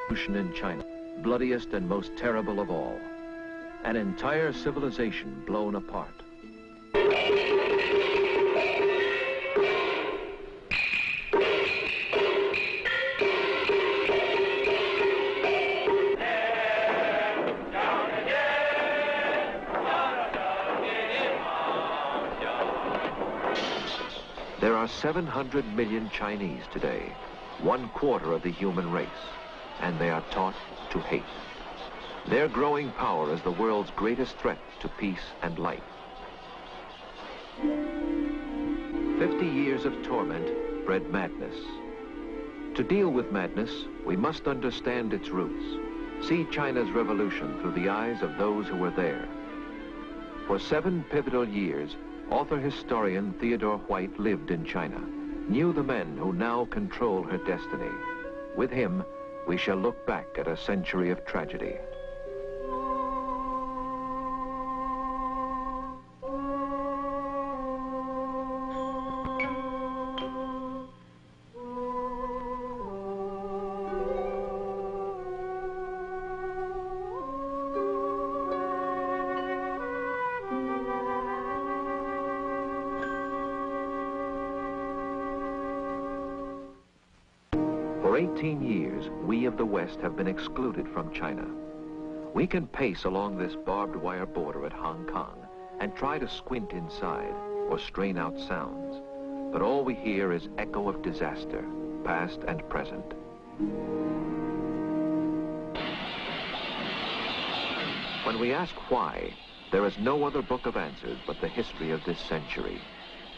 Revolution in China, bloodiest and most terrible of all. An entire civilization blown apart. There are 700 million Chinese today, 1/4 of the human race, and they are taught to hate. Their growing power is the world's greatest threat to peace and life. 50 years of torment bred madness. To deal with madness, we must understand its roots. See China's revolution through the eyes of those who were there. For 7 pivotal years, author-historian Theodore H lived in China, knew the men who now control her destiny. With him, we shall look back at a century of tragedy. For 18 years, we of the West have been excluded from China. We can pace along this barbed wire border at Hong Kong and try to squint inside or strain out sounds, but all we hear is echo of disaster, past and present. When we ask why, there is no other book of answers but the history of this century.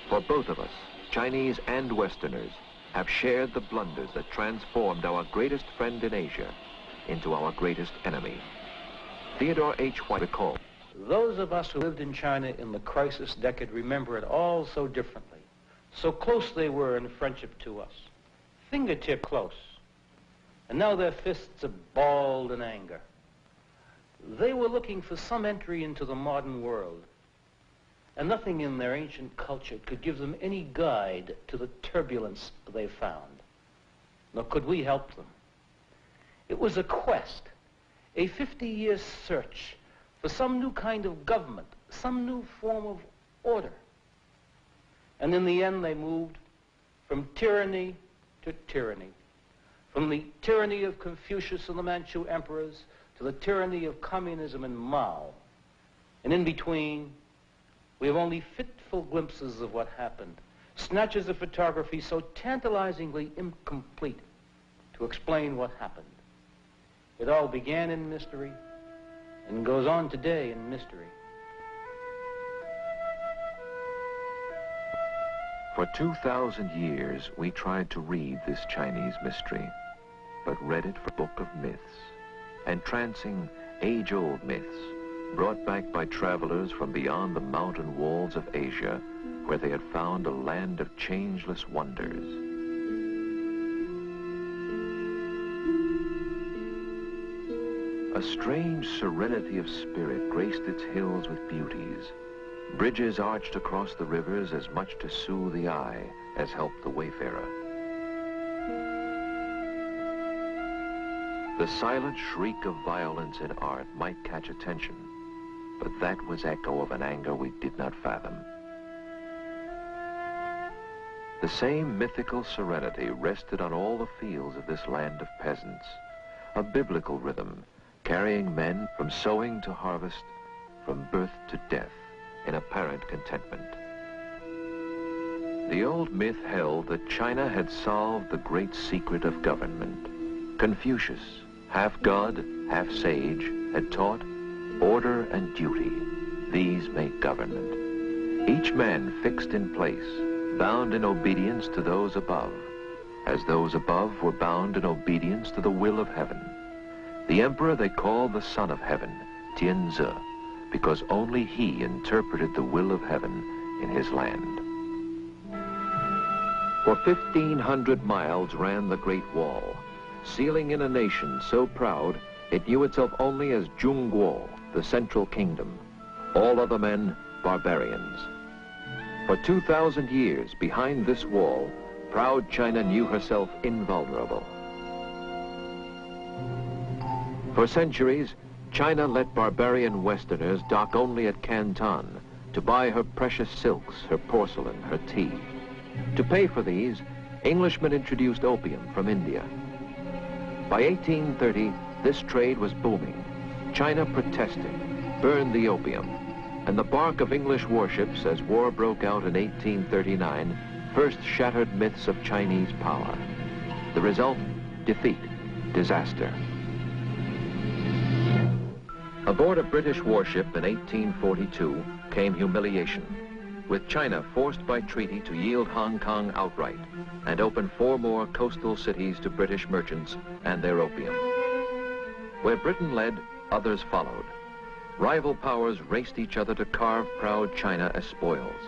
For both of us, Chinese and Westerners, have shared the blunders that transformed our greatest friend in Asia into our greatest enemy. Theodore H. recalled. Those of us who lived in China in the crisis decade remember it all so differently. So close they were in friendship to us, fingertip close. And now their fists are balled in anger. They were looking for some entry into the modern world, and nothing in their ancient culture could give them any guide to the turbulence they found, nor could we help them. It was a quest, a 50-year search for some new kind of government, some new form of order. And in the end, they moved from tyranny to tyranny, from the tyranny of Confucius and the Manchu emperors to the tyranny of communism and Mao. And in between, we have only fitful glimpses of what happened, snatches of photography so tantalizingly incomplete to explain what happened. It all began in mystery and goes on today in mystery. For 2,000 years, we tried to read this Chinese mystery, but read it for a book of myths, entrancing age-old myths, brought back by travelers from beyond the mountain walls of Asia, where they had found a land of changeless wonders. A strange serenity of spirit graced its hills with beauties. Bridges arched across the rivers as much to soothe the eye as help the wayfarer. The silent shriek of violence in art might catch attention, but that was echo of an anger we did not fathom. The same mythical serenity rested on all the fields of this land of peasants, a biblical rhythm carrying men from sowing to harvest, from birth to death, in apparent contentment. The old myth held that China had solved the great secret of government. Confucius, half god, half sage, had taught order and duty. These make government. Each man fixed in place, bound in obedience to those above, as those above were bound in obedience to the will of heaven. The emperor they called the Son of Heaven, Tianzi, because only he interpreted the will of heaven in his land. For 1,500 miles ran the Great Wall, sealing in a nation so proud it knew itself only as Zhongguo, the Central Kingdom. All other men, barbarians. For 2,000 years, behind this wall, proud China knew herself invulnerable. For centuries, China let barbarian Westerners dock only at Canton to buy her precious silks, her porcelain, her tea. To pay for these, Englishmen introduced opium from India. By 1830, this trade was booming. China protested, burned the opium, and the bark of English warships as war broke out in 1839 first shattered myths of Chinese power. The result, defeat, disaster. Aboard a British warship in 1842 came humiliation, with China forced by treaty to yield Hong Kong outright and open 4 more coastal cities to British merchants and their opium. Where Britain led, others followed. Rival powers raced each other to carve proud China as spoils.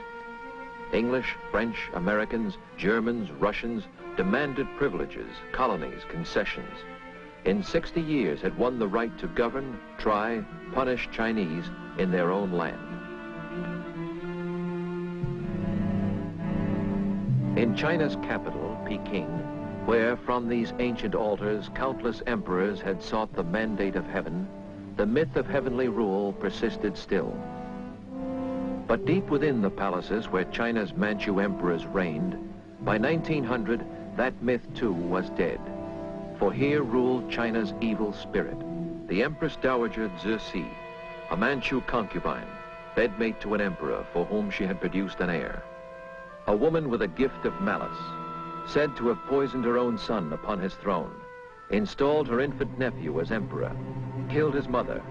English, French, Americans, Germans, Russians demanded privileges, colonies, concessions. In 60 years had won the right to govern, try, punish Chinese in their own land. In China's capital, Peking, where from these ancient altars countless emperors had sought the mandate of heaven, the myth of heavenly rule persisted still. But deep within the palaces where China's Manchu emperors reigned, by 1900, that myth too was dead. For here ruled China's evil spirit, the Empress Dowager Cixi, a Manchu concubine, bedmate to an emperor for whom she had produced an heir. A woman with a gift of malice, said to have poisoned her own son upon his throne, installed her infant nephew as emperor, killed his mother,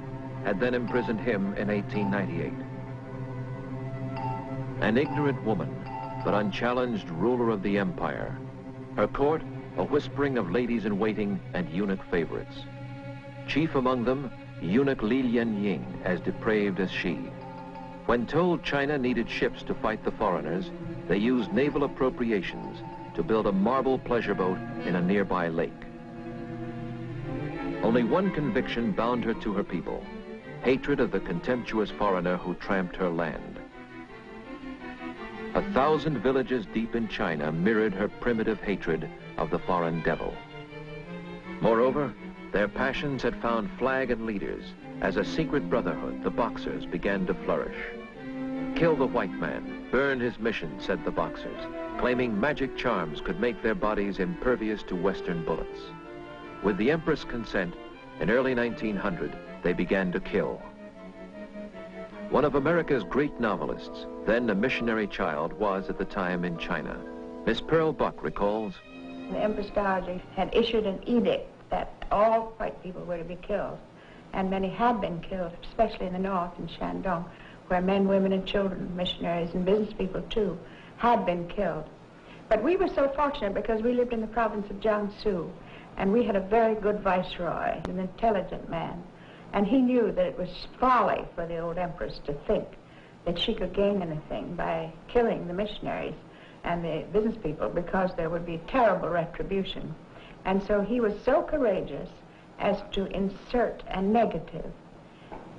had then imprisoned him in 1898. An ignorant woman, but unchallenged ruler of the empire. Her court, a whispering of ladies-in-waiting and eunuch favorites. Chief among them, eunuch Li Lianying, as depraved as she. When told China needed ships to fight the foreigners, they used naval appropriations to build a marble pleasure boat in a nearby lake. Only one conviction bound her to her people, hatred of the contemptuous foreigner who tramped her land. 1,000 villages deep in China mirrored her primitive hatred of the foreign devil. Moreover, their passions had found flag and leaders as a secret brotherhood, the Boxers, began to flourish. Kill the white man, burn his mission, said the Boxers, claiming magic charms could make their bodies impervious to Western bullets. With the Empress' consent, in early 1900, they began to kill. One of America's great novelists, then a missionary child, was at the time in China. Miss Pearl Buck recalls, the Empress Dowager had issued an edict that all white people were to be killed, and many had been killed, especially in the north, in Shandong, where men, women, and children, missionaries and business people too, had been killed. But we were so fortunate because we lived in the province of Jiangsu, and we had a very good viceroy, an intelligent man, and he knew that it was folly for the old empress to think that she could gain anything by killing the missionaries and the business people, because there would be terrible retribution. And so he was so courageous as to insert a negative,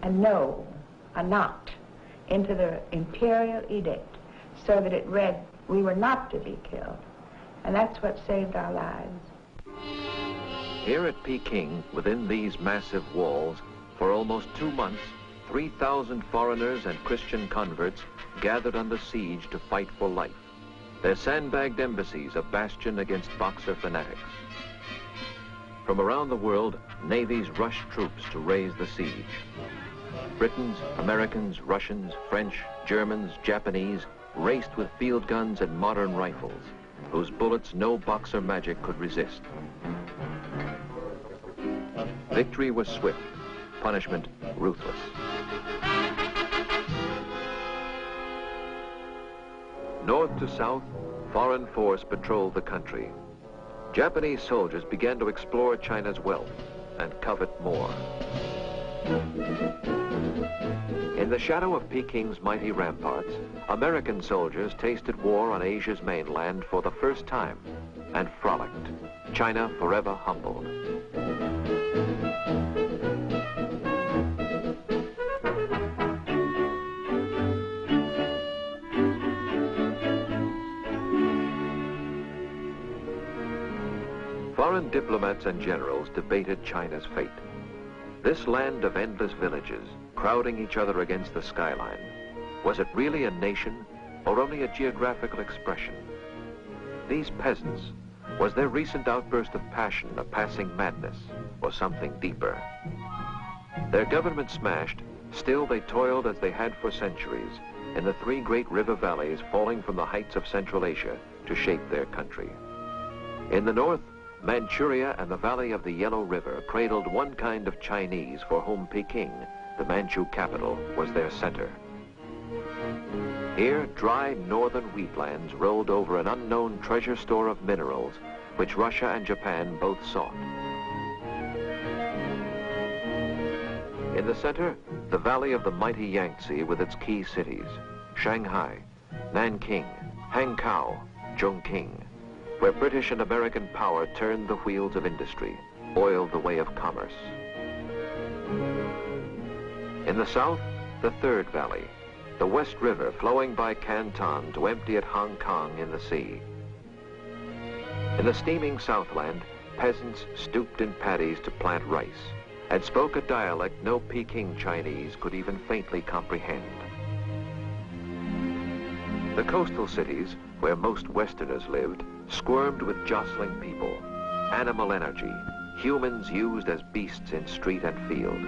a no, a not, into the imperial edict, so that it read, we were not to be killed. And that's what saved our lives. Here at Peking, within these massive walls, for almost 2 months, 3,000 foreigners and Christian converts gathered under siege to fight for life. Their sandbagged embassies a bastion against Boxer fanatics. From around the world, navies rushed troops to raise the siege. Britons, Americans, Russians, French, Germans, Japanese raced with field guns and modern rifles, whose bullets no Boxer magic could resist. Victory was swift, punishment ruthless. North to south, foreign force patrolled the country. Japanese soldiers began to explore China's wealth and covet more. In the shadow of Peking's mighty ramparts, American soldiers tasted war on Asia's mainland for the first time and frolicked, China forever humbled. Foreign diplomats and generals debated China's fate. This land of endless villages, crowding each other against the skyline, was it really a nation or only a geographical expression? These peasants, was their recent outburst of passion a passing madness or something deeper? Their government smashed, still they toiled as they had for centuries in the three great river valleys falling from the heights of Central Asia to shape their country. In the north, Manchuria and the valley of the Yellow River cradled one kind of Chinese for whom Peking, the Manchu capital, was their center. Here, dry northern wheatlands rolled over an unknown treasure store of minerals which Russia and Japan both sought. In the center, the valley of the mighty Yangtze with its key cities, Shanghai, Nanking, Hankow, Chongqing, where British and American power turned the wheels of industry, oiled the way of commerce. In the south, the third valley, the West River flowing by Canton to empty at Hong Kong in the sea. In the steaming Southland, peasants stooped in paddies to plant rice and spoke a dialect no Peking Chinese could even faintly comprehend. The coastal cities, where most Westerners lived, squirmed with jostling people, animal energy, humans used as beasts in street and field.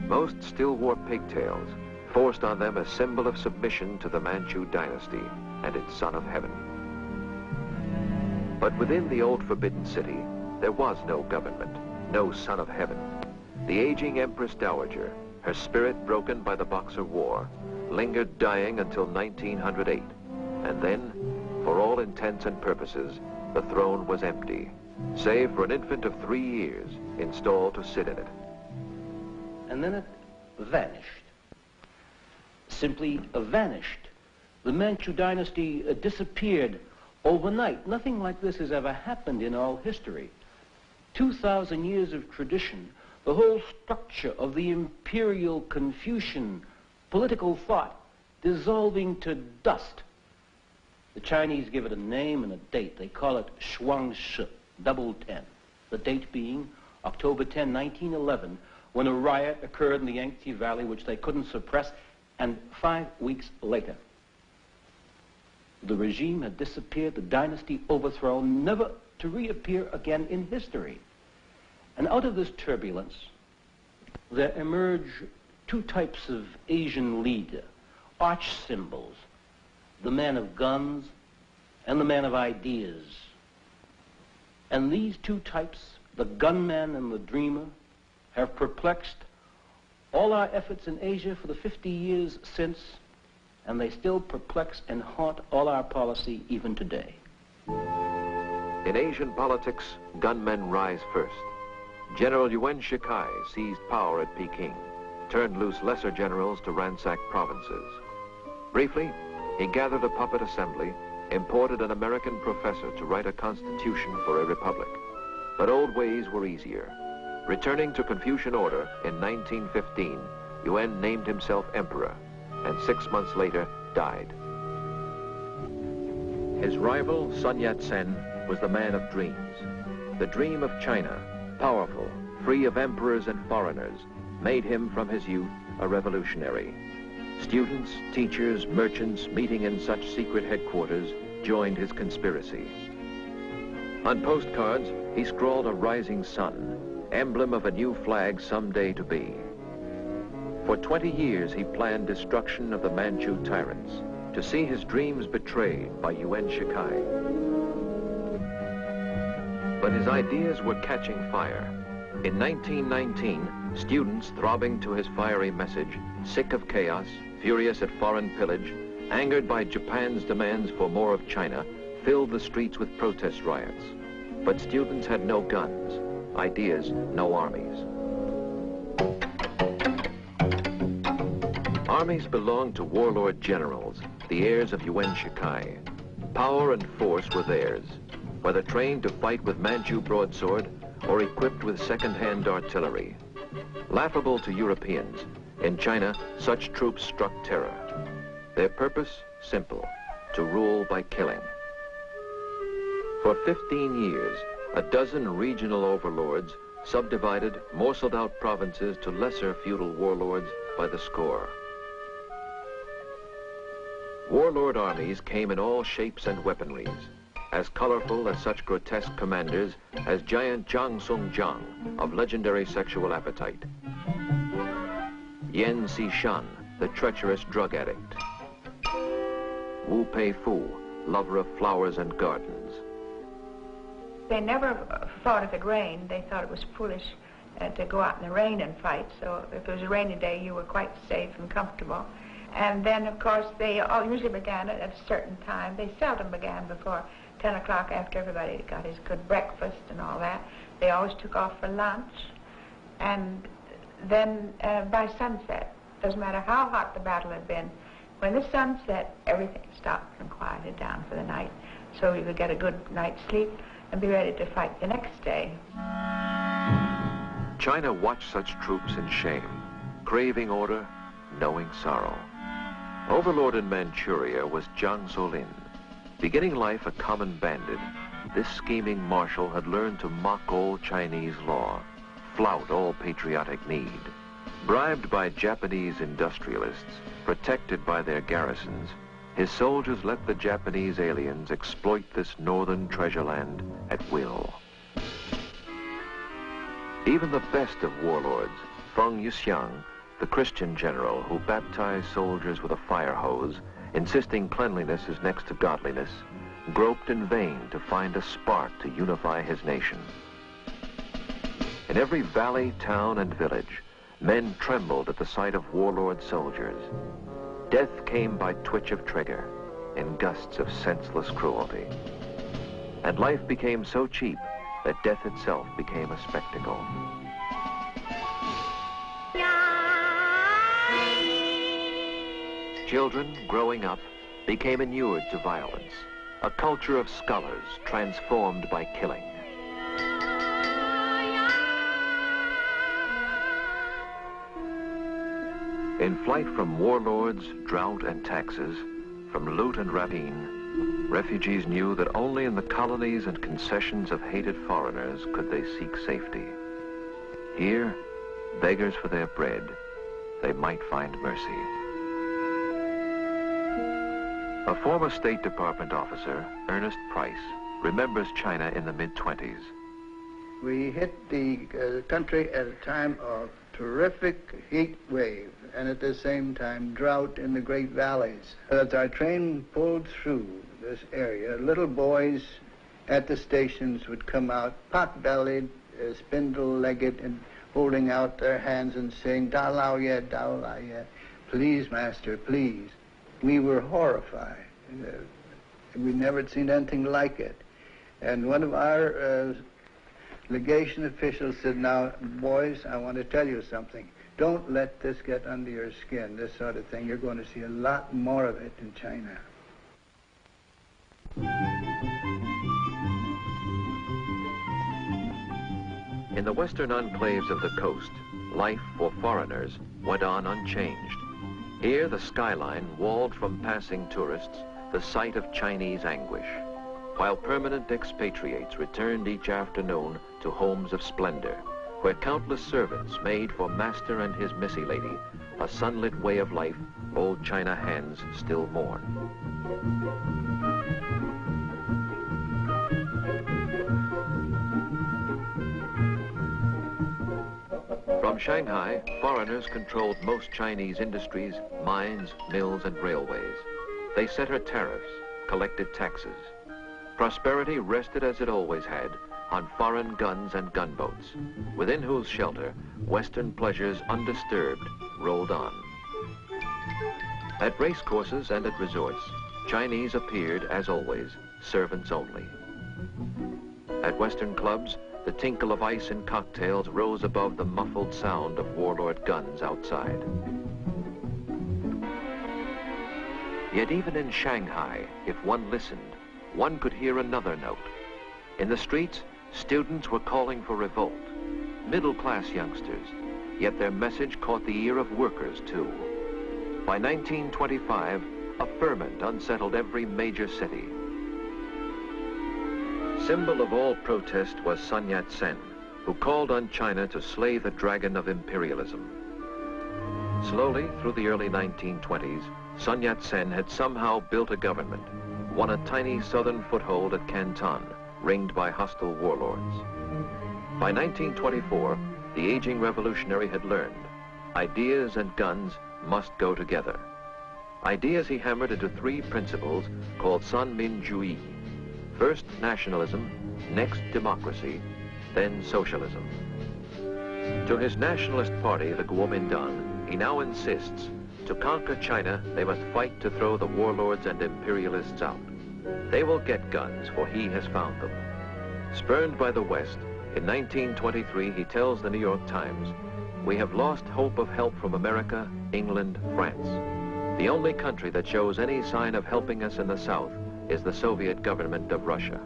Most still wore pigtails, forced on them a symbol of submission to the Manchu dynasty and its son of heaven. But within the old forbidden city, there was no government, no son of heaven. The aging Empress Dowager, her spirit broken by the Boxer War, lingered dying until 1908, and then, for all intents and purposes, the throne was empty, save for an infant of 3 years installed to sit in it. And then it vanished. Simply vanished. The Manchu dynasty disappeared overnight. Nothing like this has ever happened in all history. 2,000 years of tradition, the whole structure of the imperial Confucian political thought dissolving to dust. The Chinese give it a name and a date. They call it Shuangshi, double 10. The date being October 10, 1911, when a riot occurred in the Yangtze Valley which they couldn't suppress, and 5 weeks later, the regime had disappeared, the dynasty overthrown, never to reappear again in history. And out of this turbulence, there emerge two types of Asian leader, arch symbols, the man of guns and the man of ideas. And these two types, the gunman and the dreamer, have perplexed all our efforts in Asia for the 50 years since, and they still perplex and haunt all our policy even today. In Asian politics, gunmen rise first. General Yuan Shikai seized power at Peking, turned loose lesser generals to ransack provinces. Briefly, he gathered a puppet assembly, imported an American professor to write a constitution for a republic. But old ways were easier. Returning to Confucian order in 1915, Yuan named himself emperor, and 6 months later died. His rival, Sun Yat-sen, was the man of dreams. The dream of China, powerful, free of emperors and foreigners, made him from his youth a revolutionary. Students, teachers, merchants meeting in such secret headquarters joined his conspiracy. On postcards, he scrawled a rising sun, emblem of a new flag someday to be. For 20 years, he planned destruction of the Manchu tyrants, to see his dreams betrayed by Yuan Shikai. But his ideas were catching fire. In 1919, students throbbing to his fiery message, sick of chaos, furious at foreign pillage, angered by Japan's demands for more of China, filled the streets with protest riots. But students had no guns, ideas, no armies. Armies belonged to warlord generals, the heirs of Yuan Shikai. Power and force were theirs, whether trained to fight with Manchu broadsword or equipped with second-hand artillery. Laughable to Europeans, in China, such troops struck terror. Their purpose, simple, to rule by killing. For 15 years, a dozen regional overlords subdivided, morceled out provinces to lesser feudal warlords by the score. Warlord armies came in all shapes and weaponries, as colorful as such grotesque commanders as giant Zhang Song Jiang of legendary sexual appetite, Yan Xishan, the treacherous drug addict, Wu Pei Fu, lover of flowers and gardens. They never thought if it rained, they thought it was foolish to go out in the rain and fight. So if it was a rainy day, you were quite safe and comfortable. And then, of course, they all usually began at a certain time. They seldom began before 10 o'clock after everybody got his good breakfast and all that. They always took off for lunch. And then by sunset, doesn't matter how hot the battle had been, when the sun set, everything stopped and quieted down for the night. So you could get a good night's sleep and be ready to fight the next day. China watched such troops in shame, craving order, knowing sorrow. Overlord in Manchuria was Jiang Zuolin. Beginning life a common bandit, this scheming marshal had learned to mock old Chinese law, flout all patriotic need. Bribed by Japanese industrialists, protected by their garrisons, his soldiers let the Japanese aliens exploit this northern treasure land at will. Even the best of warlords, Feng Yuxiang, the Christian general who baptized soldiers with a fire hose, insisting cleanliness is next to godliness, groped in vain to find a spark to unify his nation. In every valley, town, and village, men trembled at the sight of warlord soldiers. Death came by twitch of trigger, in gusts of senseless cruelty. And life became so cheap that death itself became a spectacle. Children, growing up, became inured to violence, a culture of scholars transformed by killing. In flight from warlords, drought, and taxes, from loot and rapine, refugees knew that only in the colonies and concessions of hated foreigners could they seek safety. Here, beggars for their bread, they might find mercy. A former State Department officer, Ernest Price, remembers China in the mid-20s. We hit the country at a time of terrific heat wave and at the same time drought in the great valleys. As our train pulled through this area, little boys at the stations would come out pot-bellied, spindle-legged, and holding out their hands and saying, "Da lao ye, da lao ye, please, master, please." We were horrified. We'd never seen anything like it. And one of our legation officials said, "Now, boys, I want to tell you something. Don't let this get under your skin, this sort of thing. You're going to see a lot more of it in China." In the western enclaves of the coast, life for foreigners went on unchanged. Here, the skyline walled from passing tourists, the site of Chinese anguish, while permanent expatriates returned each afternoon to homes of splendor, where countless servants made for master and his missy lady a sunlit way of life old China hands still mourn. From Shanghai, foreigners controlled most Chinese industries, mines, mills, and railways. They set her tariffs, collected taxes. Prosperity rested as it always had on foreign guns and gunboats, within whose shelter Western pleasures undisturbed rolled on. At racecourses and at resorts, Chinese appeared, as always, servants only. At Western clubs, the tinkle of ice in cocktails rose above the muffled sound of warlord guns outside. Yet even in Shanghai, if one listened, one could hear another note. In the streets, students were calling for revolt, middle-class youngsters, yet their message caught the ear of workers too. By 1925, a ferment unsettled every major city. Symbol of all protest was Sun Yat-sen, who called on China to slay the dragon of imperialism. Slowly, through the early 1920s, Sun Yat-sen had somehow built a government, won a tiny southern foothold at Canton, ringed by hostile warlords. By 1924, the aging revolutionary had learned ideas and guns must go together. Ideas he hammered into three principles called Sanminjuyi. First nationalism, next democracy, then socialism. To his nationalist party, the Kuomintang, he now insists to conquer China, they must fight to throw the warlords and imperialists out. They will get guns, for he has found them. Spurned by the West, in 1923 he tells the New York Times, "We have lost hope of help from America, England, France. The only country that shows any sign of helping us in the South is the Soviet government of Russia."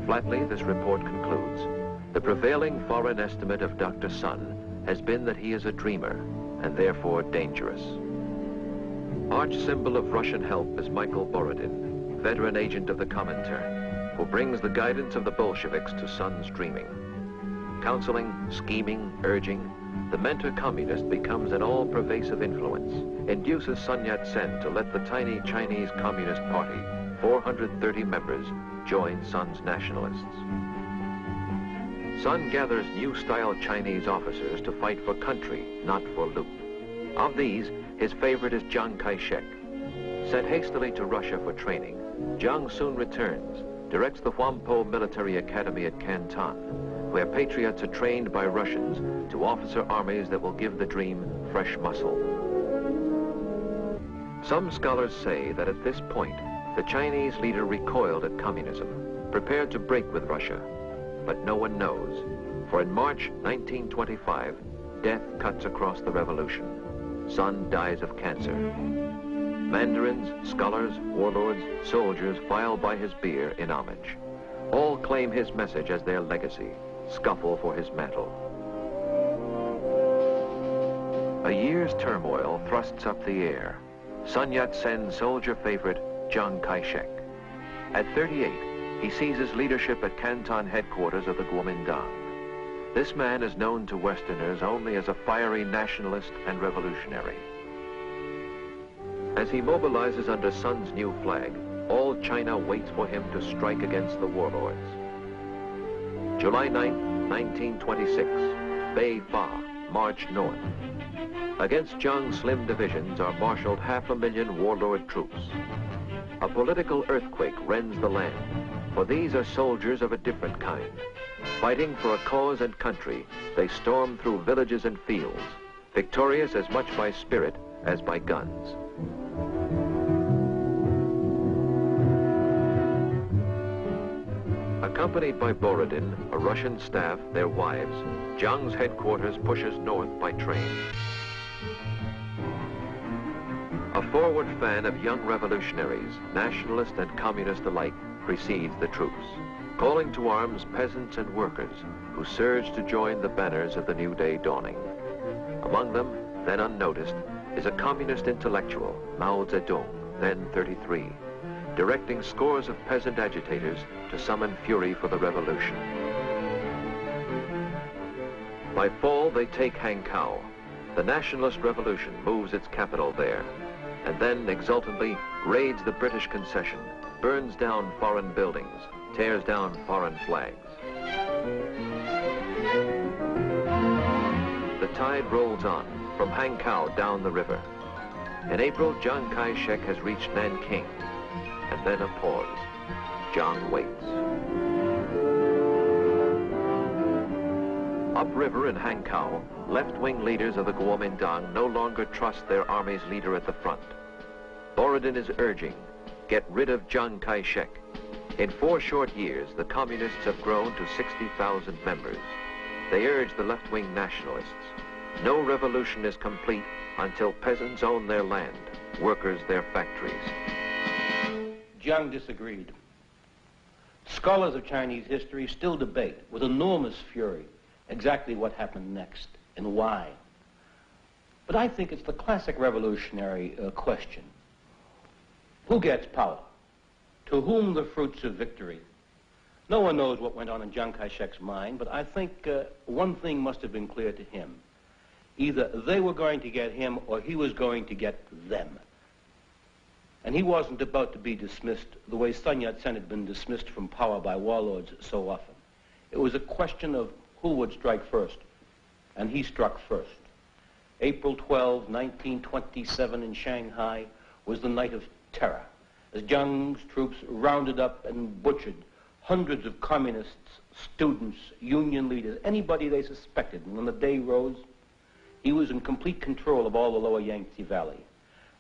Flatly, this report concludes, the prevailing foreign estimate of Dr. Sun has been that he is a dreamer and therefore dangerous. Arch symbol of Russian help is Michael Borodin, veteran agent of the Comintern, who brings the guidance of the Bolsheviks to Sun's dreaming. Counseling, scheming, urging, the mentor communist becomes an all-pervasive influence, induces Sun Yat-sen to let the tiny Chinese Communist Party, 430 members, join Sun's nationalists. Sun gathers new-style Chinese officers to fight for country, not for loot. Of these, his favorite is Chiang Kai-shek. Sent hastily to Russia for training, Chiang soon returns, directs the Huampo Military Academy at Canton, where patriots are trained by Russians to officer armies that will give the dream fresh muscle. Some scholars say that at this point, the Chinese leader recoiled at communism, prepared to break with Russia. But no one knows, for in March 1925, death cuts across the revolution. Sun dies of cancer. Mandarins, scholars, warlords, soldiers file by his bier in homage. All claim his message as their legacy, scuffle for his mantle. A year's turmoil thrusts up the air. Sun Yat-sen's soldier favorite, Chiang Kai-shek. At 38, he seizes leadership at Canton headquarters of the Kuomintang. This man is known to Westerners only as a fiery nationalist and revolutionary. As he mobilizes under Sun's new flag, all China waits for him to strike against the warlords. July 9, 1926, Bei Fa march north. Against Chiang's slim divisions are marshaled 500,000 warlord troops. A political earthquake rends the land, for these are soldiers of a different kind. Fighting for a cause and country, they storm through villages and fields, victorious as much by spirit as by guns. Accompanied by Borodin, a Russian staff, their wives, Chiang's headquarters pushes north by train. A forward fan of young revolutionaries, nationalist and communist alike, precedes the troops, calling to arms peasants and workers who surge to join the banners of the new day dawning. Among them, then unnoticed, is a communist intellectual, Mao Zedong, then 33, directing scores of peasant agitators to summon fury for the revolution. By fall, they take Hankow. The nationalist revolution moves its capital there, and then exultantly raids the British concession, burns down foreign buildings, tears down foreign flags. The tide rolls on, from Hankow down the river. In April, Chiang Kai-shek has reached Nanking, and then a pause. Chiang waits. Upriver in Hankow, left-wing leaders of the Kuomintang no longer trust their army's leader at the front. Borodin is urging, get rid of Chiang Kai-shek. In 4 short years, the communists have grown to 60,000 members. They urge the left-wing nationalists. No revolution is complete until peasants own their land, workers their factories. Chiang disagreed. Scholars of Chinese history still debate with enormous fury exactly what happened next and why. But I think it's the classic revolutionary question. Who gets power? To whom the fruits of victory? No one knows what went on in Chiang Kai-shek's mind, but I think one thing must have been clear to him. Either they were going to get him or he was going to get them. And he wasn't about to be dismissed the way Sun Yat-sen had been dismissed from power by warlords so often. It was a question of who would strike first, and he struck first. April 12, 1927 in Shanghai was the night of terror, as Jiang's troops rounded up and butchered hundreds of communists, students, union leaders, anybody they suspected. And when the day rose, he was in complete control of all the lower Yangtze Valley.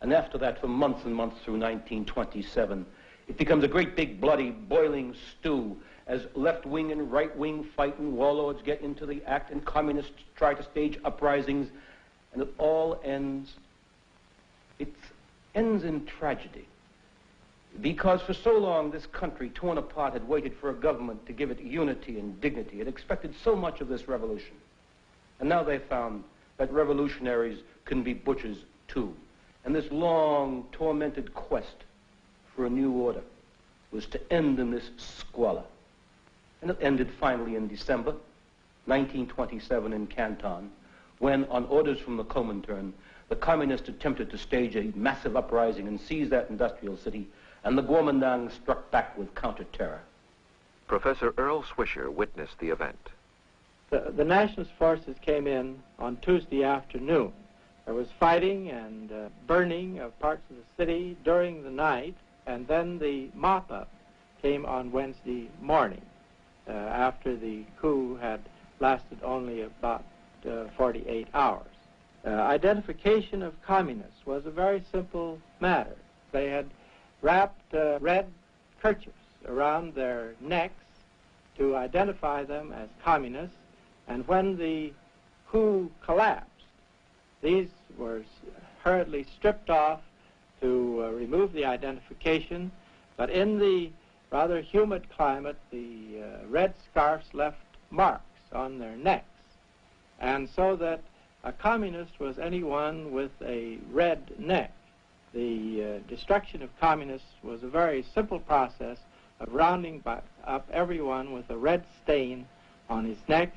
And after that, for months and months through 1927, it becomes a great big bloody boiling stew as left-wing and right-wing fight and warlords get into the act and communists try to stage uprisings, and it all ends, it ends in tragedy. Because for so long this country, torn apart, had waited for a government to give it unity and dignity. It expected so much of this revolution. And now they found that revolutionaries can be butchers too. And this long, tormented quest for a new order was to end in this squalor. And it ended finally in December 1927 in Canton, when, on orders from the Comintern, the communists attempted to stage a massive uprising and seize that industrial city, and the Kuomintang struck back with counter-terror. Professor Earl Swisher witnessed the event. The nationalist forces came in on Tuesday afternoon. There was fighting and burning of parts of the city during the night, and then the mop-up came on Wednesday morning, after the coup had lasted only about 48 hours. Identification of communists was a very simple matter. They had wrapped red kerchiefs around their necks to identify them as communists, and when the coup collapsed, these were hurriedly stripped off to remove the identification, but in the rather humid climate, the red scarves left marks on their necks, and so that a communist was anyone with a red neck. The destruction of communists was a very simple process of rounding up everyone with a red stain on his neck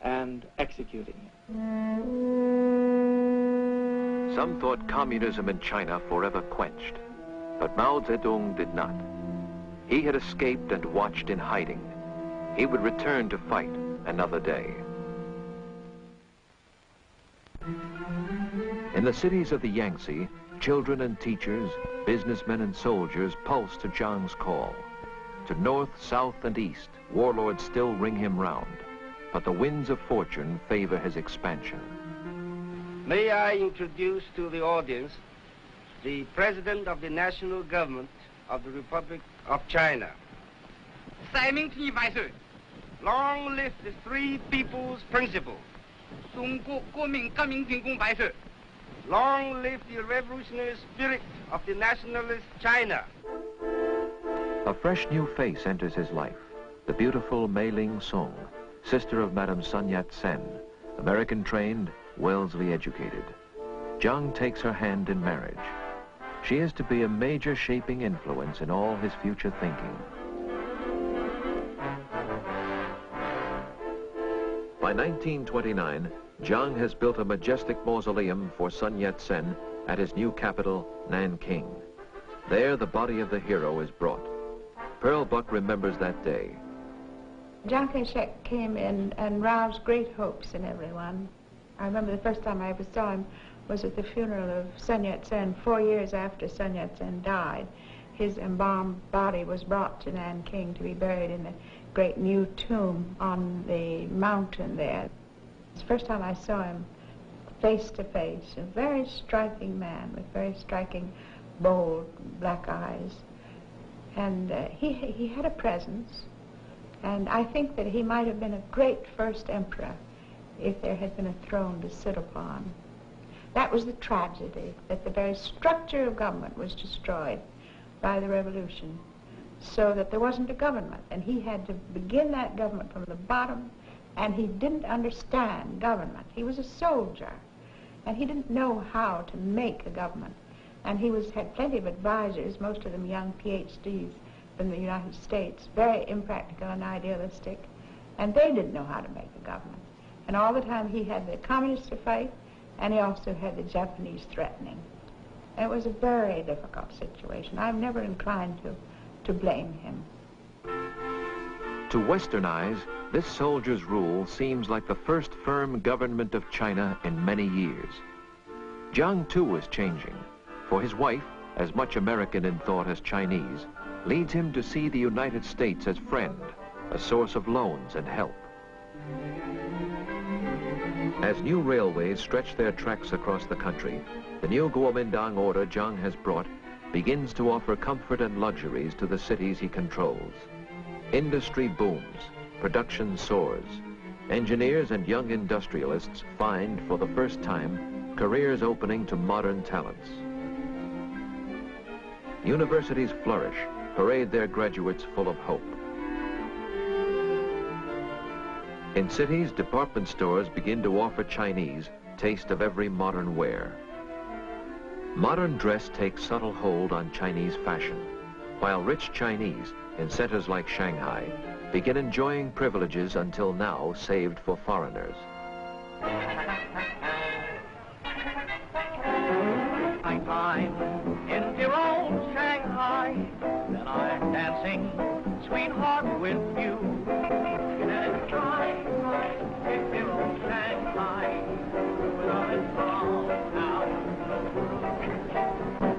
and executing it. Some thought communism in China forever quenched, but Mao Zedong did not. He had escaped and watched in hiding. He would return to fight another day. In the cities of the Yangtze, children and teachers, businessmen and soldiers pulse to Jiang's call. To north, south, and east, warlords still ring him round, but the winds of fortune favor his expansion. May I introduce to the audience the President of the National Government of the Republic of China. Long live the Three People's Principle. Long live the revolutionary spirit of the nationalist China. A fresh new face enters his life, the beautiful Mei Ling Sung, sister of Madame Sun Yat-sen, American-trained, Wellesley educated. Jiang takes her hand in marriage. She is to be a major shaping influence in all his future thinking. By 1929, Jiang has built a majestic mausoleum for Sun Yat-sen at his new capital, Nanking. There, the body of the hero is brought. Pearl Buck remembers that day. Chiang Kai-shek came in and roused great hopes in everyone. I remember the first time I ever saw him was at the funeral of Sun Yat-sen 4 years after Sun Yat-sen died. His embalmed body was brought to Nanking to be buried in the great new tomb on the mountain there. It's the first time I saw him face to face, a very striking man with very striking, bold black eyes. And he had a presence, and I think that he might have been a great first emperor if there had been a throne to sit upon. That was the tragedy, that the very structure of government was destroyed by the revolution, so that there wasn't a government, and he had to begin that government from the bottom, and he didn't understand government. He was a soldier, and he didn't know how to make a government, and he had plenty of advisors, most of them young PhDs, in the United States, very impractical and idealistic, and they didn't know how to make a government. And all the time he had the communists to fight, and he also had the Japanese threatening. And it was a very difficult situation. I'm never inclined to blame him. To Western eyes, this soldier's rule seems like the first firm government of China in many years. Jiang too was changing, for his wife, as much American in thought as Chinese, leads him to see the United States as friend, a source of loans and help. As new railways stretch their tracks across the country, the new Kuomintang order Jiang has brought begins to offer comfort and luxuries to the cities he controls. Industry booms, production soars. Engineers and young industrialists find, for the first time, careers opening to modern talents. Universities flourish, parade their graduates full of hope. In cities, department stores begin to offer Chinese taste of every modern wear. Modern dress takes subtle hold on Chinese fashion, while rich Chinese, in centers like Shanghai, begin enjoying privileges until now saved for foreigners. I'm in dear old Shanghai, and I'm dancing, sweetheart, with you. And dear old Shanghai,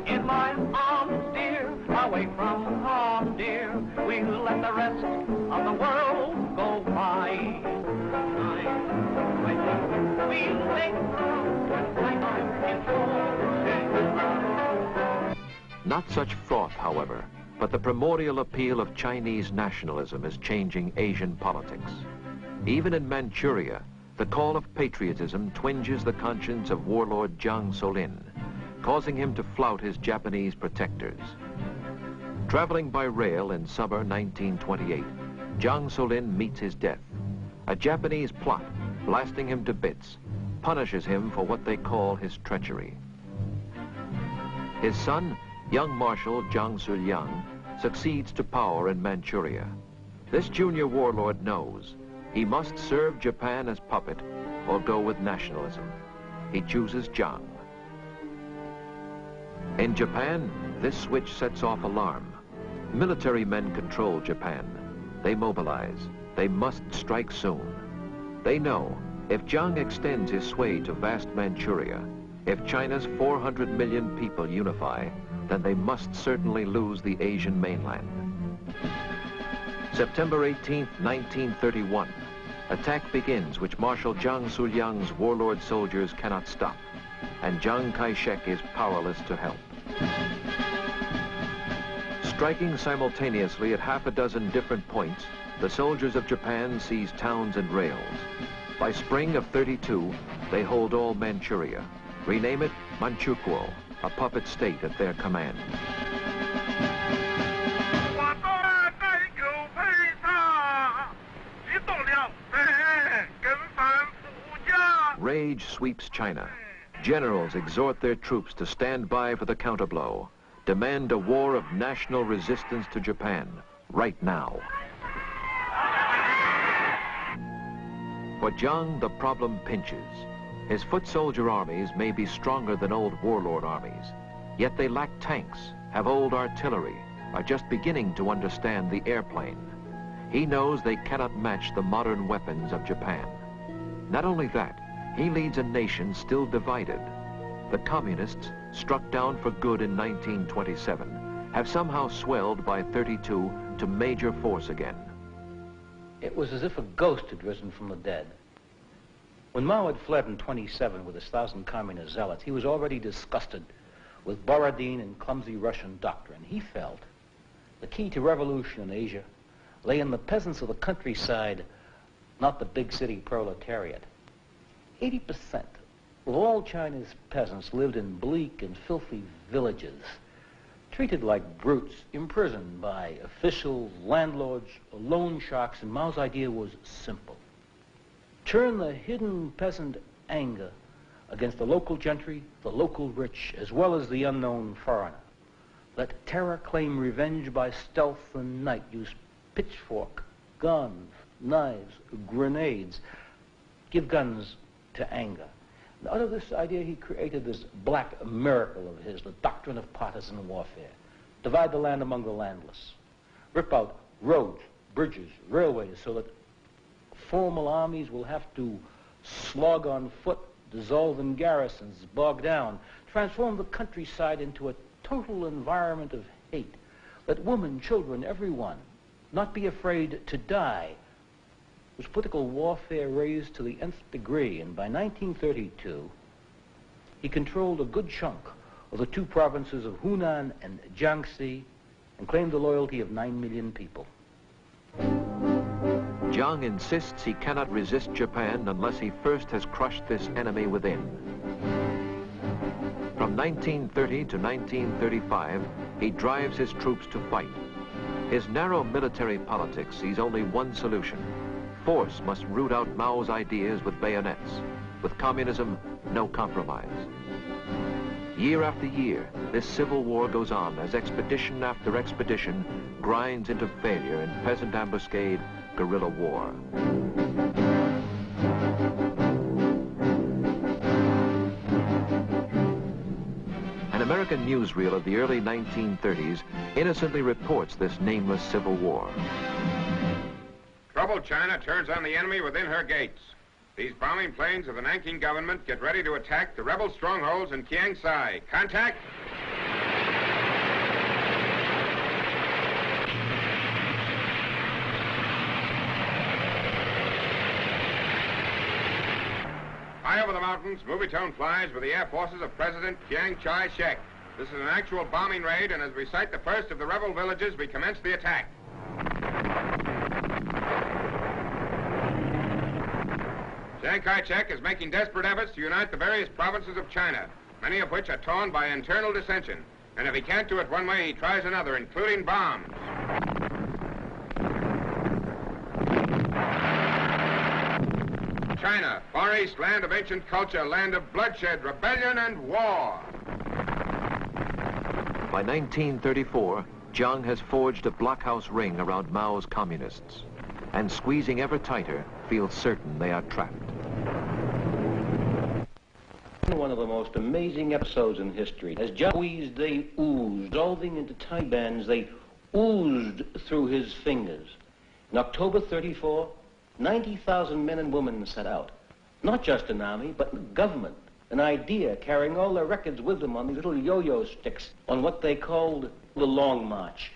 in my arms, dear, away from home, dear, we'll let the rest of the world go by. We'll make love like I'm in Shanghai. Not such froth, however, but the primordial appeal of Chinese nationalism is changing Asian politics. Even in Manchuria, the call of patriotism twinges the conscience of warlord Jiang Solin, causing him to flout his Japanese protectors. Traveling by rail in summer 1928, Jiang Solin meets his death. A Japanese plot, blasting him to bits, punishes him for what they call his treachery. His son, young Marshal Jiang Suliang, succeeds to power in Manchuria. This junior warlord knows he must serve Japan as puppet or go with nationalism. He chooses Jiang. In Japan, this switch sets off alarm. Military men control Japan. They mobilize. They must strike soon. They know if Jiang extends his sway to vast Manchuria, if China's 400 million people unify, then they must certainly lose the Asian mainland. September 18th, 1931. Attack begins which Marshal Jiang Suliang's warlord soldiers cannot stop, and Chiang Kai-shek is powerless to help. Striking simultaneously at half a dozen different points, the soldiers of Japan seize towns and rails. By spring of '32, they hold all Manchuria, rename it Manchukuo, a puppet state at their command. Rage sweeps China. Generals exhort their troops to stand by for the counterblow, demand a war of national resistance to Japan, right now. For Jiang, the problem pinches. His foot soldier armies may be stronger than old warlord armies, yet they lack tanks, have old artillery, are just beginning to understand the airplane. He knows they cannot match the modern weapons of Japan. Not only that, he leads a nation still divided. The communists, struck down for good in 1927, have somehow swelled by '32 to major force again. It was as if a ghost had risen from the dead. When Mao had fled in '27 with his 1,000 communist zealots, he was already disgusted with Borodin and clumsy Russian doctrine. He felt the key to revolution in Asia lay in the peasants of the countryside, not the big city proletariat. 80% of all China's peasants lived in bleak and filthy villages, treated like brutes, imprisoned by officials, landlords, loan sharks, and Mao's idea was simple. Turn the hidden peasant anger against the local gentry, the local rich, as well as the unknown foreigner. Let terror claim revenge by stealth and night. Use pitchfork, guns, knives, grenades. Give guns to anger. And out of this idea, he created this black miracle of his, the doctrine of partisan warfare. Divide the land among the landless. Rip out roads, bridges, railways, so that formal armies will have to slog on foot, dissolve in garrisons, bog down. Transform the countryside into a total environment of hate. Let women, children, everyone, not be afraid to die. It was political warfare raised to the nth degree, and by 1932, he controlled a good chunk of the two provinces of Hunan and Jiangxi and claimed the loyalty of 9 million people. Jiang insists he cannot resist Japan unless he first has crushed this enemy within. From 1930 to 1935, he drives his troops to fight. His narrow military politics sees only one solution. Force must root out Mao's ideas with bayonets. With communism, no compromise. Year after year, this civil war goes on as expedition after expedition grinds into failure in peasant ambuscade, guerrilla war. An American newsreel of the early 1930s innocently reports this nameless civil war. Troubled China turns on the enemy within her gates. These bombing planes of the Nanking government get ready to attack the rebel strongholds in Kiangsai. Contact! High over the mountains, movie tone flies with the air forces of President Chiang Kai-shek. This is an actual bombing raid, and as we sight the first of the rebel villages, we commence the attack. Chiang Kai-shek is making desperate efforts to unite the various provinces of China, many of which are torn by internal dissension. And if he can't do it one way, he tries another, including bombs. China, Far East, land of ancient culture, land of bloodshed, rebellion, and war. By 1934, Jiang has forged a blockhouse ring around Mao's communists, and squeezing ever tighter, feels certain they are trapped. One of the most amazing episodes in history. As Jiang squeezed, they oozed, dissolving into tiny bands, they oozed through his fingers. In October 34, 90,000 men and women set out. Not just an army, but a government, an idea, carrying all their records with them on these little yo-yo sticks on what they called the Long March.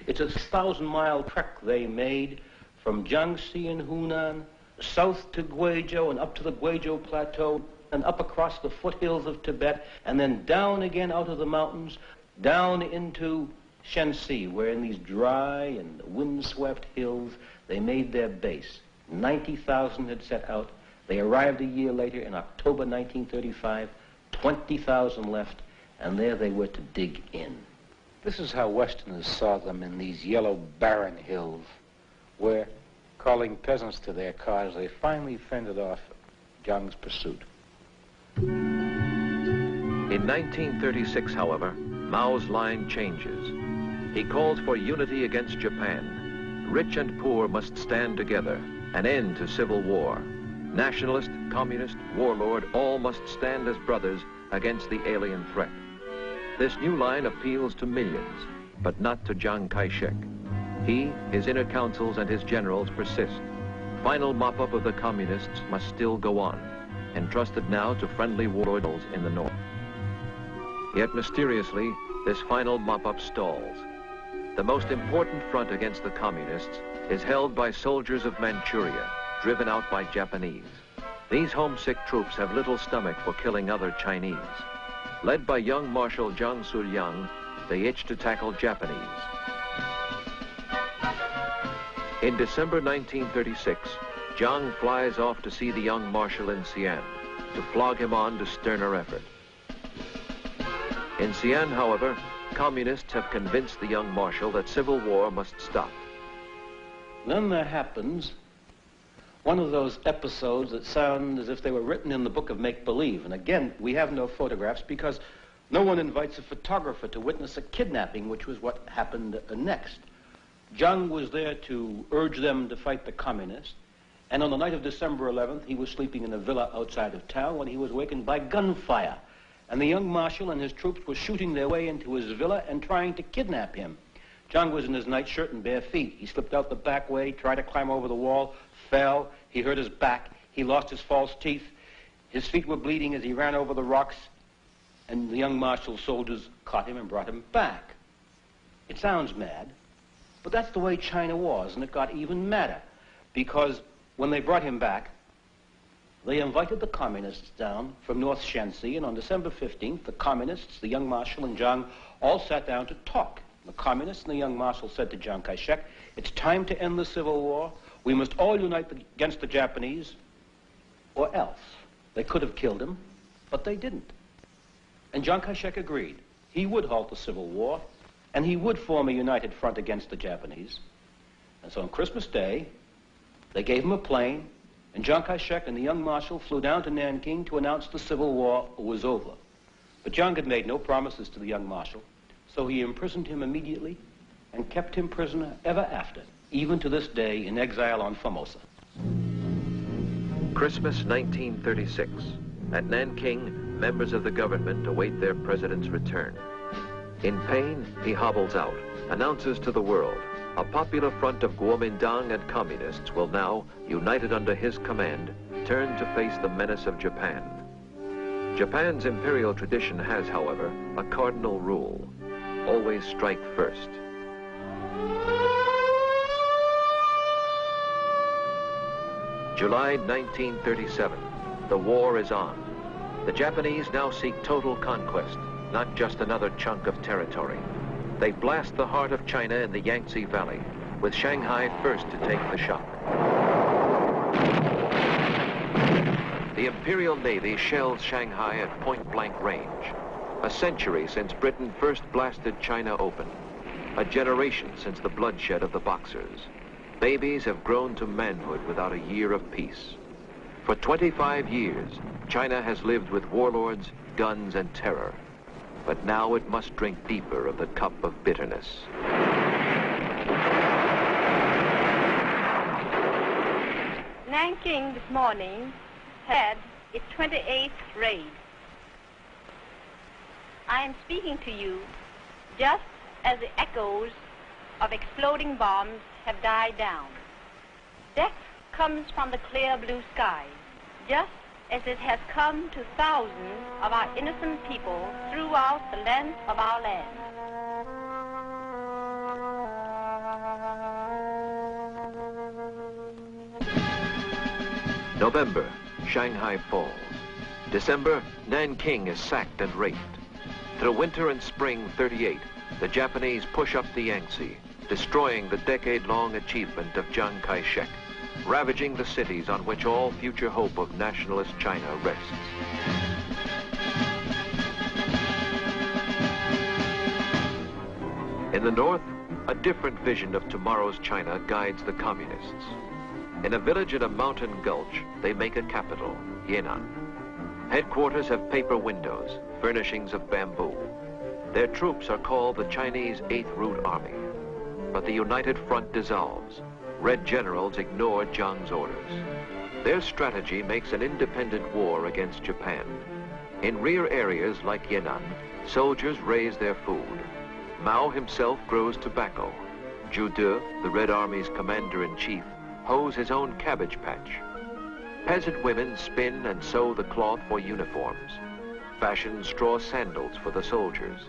It's a 1,000-mile trek they made from Jiangxi in Hunan, south to Guizhou and up to the Guizhou Plateau, and up across the foothills of Tibet, and then down again out of the mountains, down into Shanxi, where in these dry and windswept hills, they made their base. 90,000 had set out. They arrived a year later in October 1935, 20,000 left, and there they were to dig in. This is how Westerners saw them in these yellow barren hills, where, calling peasants to their cars, they finally fended off Jiang's pursuit. In 1936, however, Mao's line changes. He calls for unity against Japan. Rich and poor must stand together. An end to civil war. Nationalist, communist, warlord, all must stand as brothers against the alien threat. This new line appeals to millions, but not to Chiang Kai-shek. He, his inner councils, and his generals persist. Final mop-up of the communists must still go on, entrusted now to friendly warlords in the north. Yet mysteriously, this final mop-up stalls. The most important front against the communists is held by soldiers of Manchuria, driven out by Japanese. These homesick troops have little stomach for killing other Chinese. Led by young Marshal Zhang Suliang, they itch to tackle Japanese. In December 1936, Jiang flies off to see the young Marshal in Xi'an, to flog him on to sterner effort. In Xi'an, however, communists have convinced the young Marshal that civil war must stop. Then there happens one of those episodes that sound as if they were written in the book of make-believe. And again, we have no photographs because No one invites a photographer to witness a kidnapping, which was what happened next. Jiang was there to urge them to fight the communists, and on the night of December 11th, he was sleeping in a villa outside of town when he was awakened by gunfire. And the young marshal and his troops were shooting their way into his villa and trying to kidnap him. Jiang was in his nightshirt and bare feet. He slipped out the back way, tried to climb over the wall, fell, he hurt his back, he lost his false teeth. His feet were bleeding as he ran over the rocks, and the young marshal's soldiers caught him and brought him back. It sounds mad, but that's the way China was, and it got even madder, because when they brought him back, they invited the communists down from North Shanxi, and on December 15th, the communists, the young marshal, and Jiang all sat down to talk. The communists and the young marshal said to Chiang Kai-shek, "It's time to end the Civil War. We must all unite against the Japanese, or else." They could have killed him, but they didn't. And Chiang Kai-shek agreed. He would halt the Civil War, and he would form a united front against the Japanese. And so on Christmas Day, they gave him a plane, and Chiang Kai-shek and the young marshal flew down to Nanking to announce the Civil War was over. But Jiang had made no promises to the young marshal, so he imprisoned him immediately and kept him prisoner ever after, even to this day in exile on Formosa. Christmas 1936. At Nanking, members of the government await their president's return. In pain, he hobbles out, announces to the world, a popular front of Kuomintang and communists will now, united under his command, turn to face the menace of Japan. Japan's imperial tradition has, however, a cardinal rule: always strike first. July 1937. The war is on. The Japanese now seek total conquest, not just another chunk of territory. They blast the heart of China in the Yangtze Valley, with Shanghai first to take the shock. The Imperial Navy shells Shanghai at point-blank range. A century since Britain first blasted China open. A generation since the bloodshed of the Boxers. Babies have grown to manhood without a year of peace. For 25 years, China has lived with warlords, guns, and terror. But now it must drink deeper of the cup of bitterness. Nanking this morning had its 28th raid. I am speaking to you just as the echoes of exploding bombs have died down. Death comes from the clear blue sky, just as it has come to thousands of our innocent people throughout the length of our land. November, Shanghai falls. December, Nanking is sacked and raped. Through winter and spring 38, the Japanese push up the Yangtze, destroying the decade-long achievement of Chiang Kai-shek, ravaging the cities on which all future hope of nationalist China rests. In the north, a different vision of tomorrow's China guides the communists. In a village in a mountain gulch, they make a capital, Yan'an. Headquarters have paper windows, furnishings of bamboo. Their troops are called the Chinese 8th Route Army. But the United Front dissolves. Red generals ignore Jiang's orders. Their strategy makes an independent war against Japan. In rear areas like Yan'an, soldiers raise their food. Mao himself grows tobacco. Zhu De, the Red Army's commander-in-chief, hoes his own cabbage patch. Peasant women spin and sew the cloth for uniforms. Fashion straw sandals for the soldiers.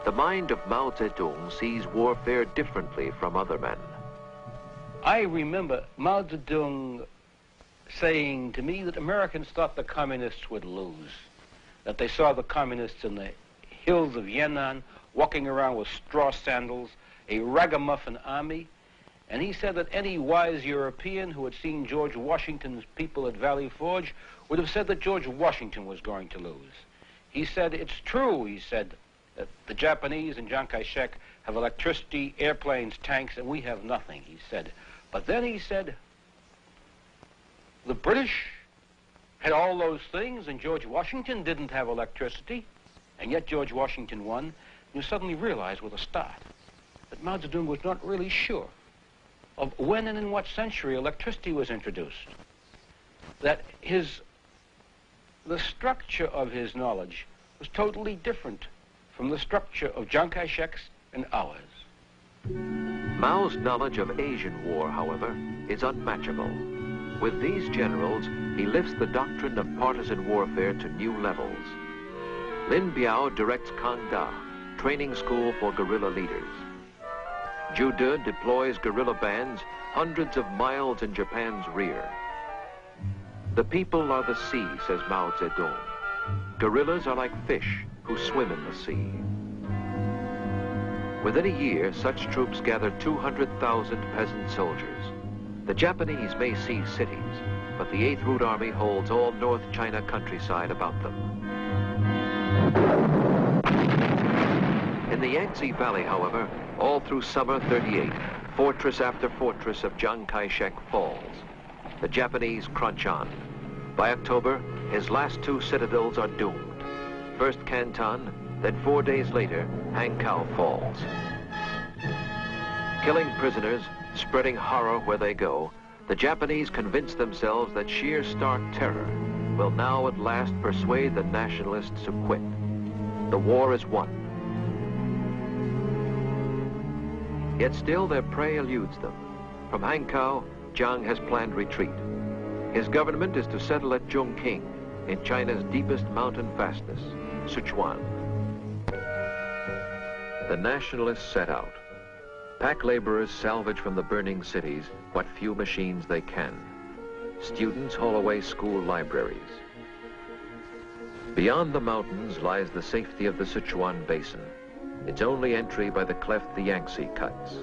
The mind of Mao Zedong sees warfare differently from other men. I remember Mao Zedong saying to me that Americans thought the communists would lose, that they saw the communists in the hills of Yan'an walking around with straw sandals, a ragamuffin army, and he said that any wise European who had seen George Washington's people at Valley Forge would have said that George Washington was going to lose. He said, "It's true," he said, that the Japanese and Chiang Kai-shek have electricity, airplanes, tanks, and we have nothing, he said. But then he said, the British had all those things and George Washington didn't have electricity. And yet George Washington won, and you suddenly realize with a start that Mao Zedong was not really sure of when and in what century electricity was introduced. That the structure of his knowledge was totally different from the structure of Chiang Kai-shek's and ours. Mao's knowledge of Asian war, however, is unmatchable. With these generals, he lifts the doctrine of partisan warfare to new levels. Lin Biao directs Kangda, training school for guerrilla leaders. Zhu De deploys guerrilla bands hundreds of miles in Japan's rear. The people are the sea, says Mao Zedong. Guerrillas are like fish who swim in the sea. Within a year, such troops gather 200,000 peasant soldiers. The Japanese may seize cities, but the 8th Route Army holds all North China countryside about them. In the Yangtze Valley, however, all through summer '38, fortress after fortress of Chiang Kai-shek falls. The Japanese crunch on. By October, his last 2 citadels are doomed. First Canton, then 4 days later, Hankow falls. Killing prisoners, spreading horror where they go, the Japanese convince themselves that sheer stark terror will now at last persuade the nationalists to quit. The war is won. Yet still their prey eludes them. From Hankow, Jiang has planned retreat. His government is to settle at Chongqing, in China's deepest mountain fastness, Sichuan. The nationalists set out. Pack laborers salvage from the burning cities what few machines they can. Students haul away school libraries. Beyond the mountains lies the safety of the Sichuan Basin, its only entry by the cleft the Yangtze cuts.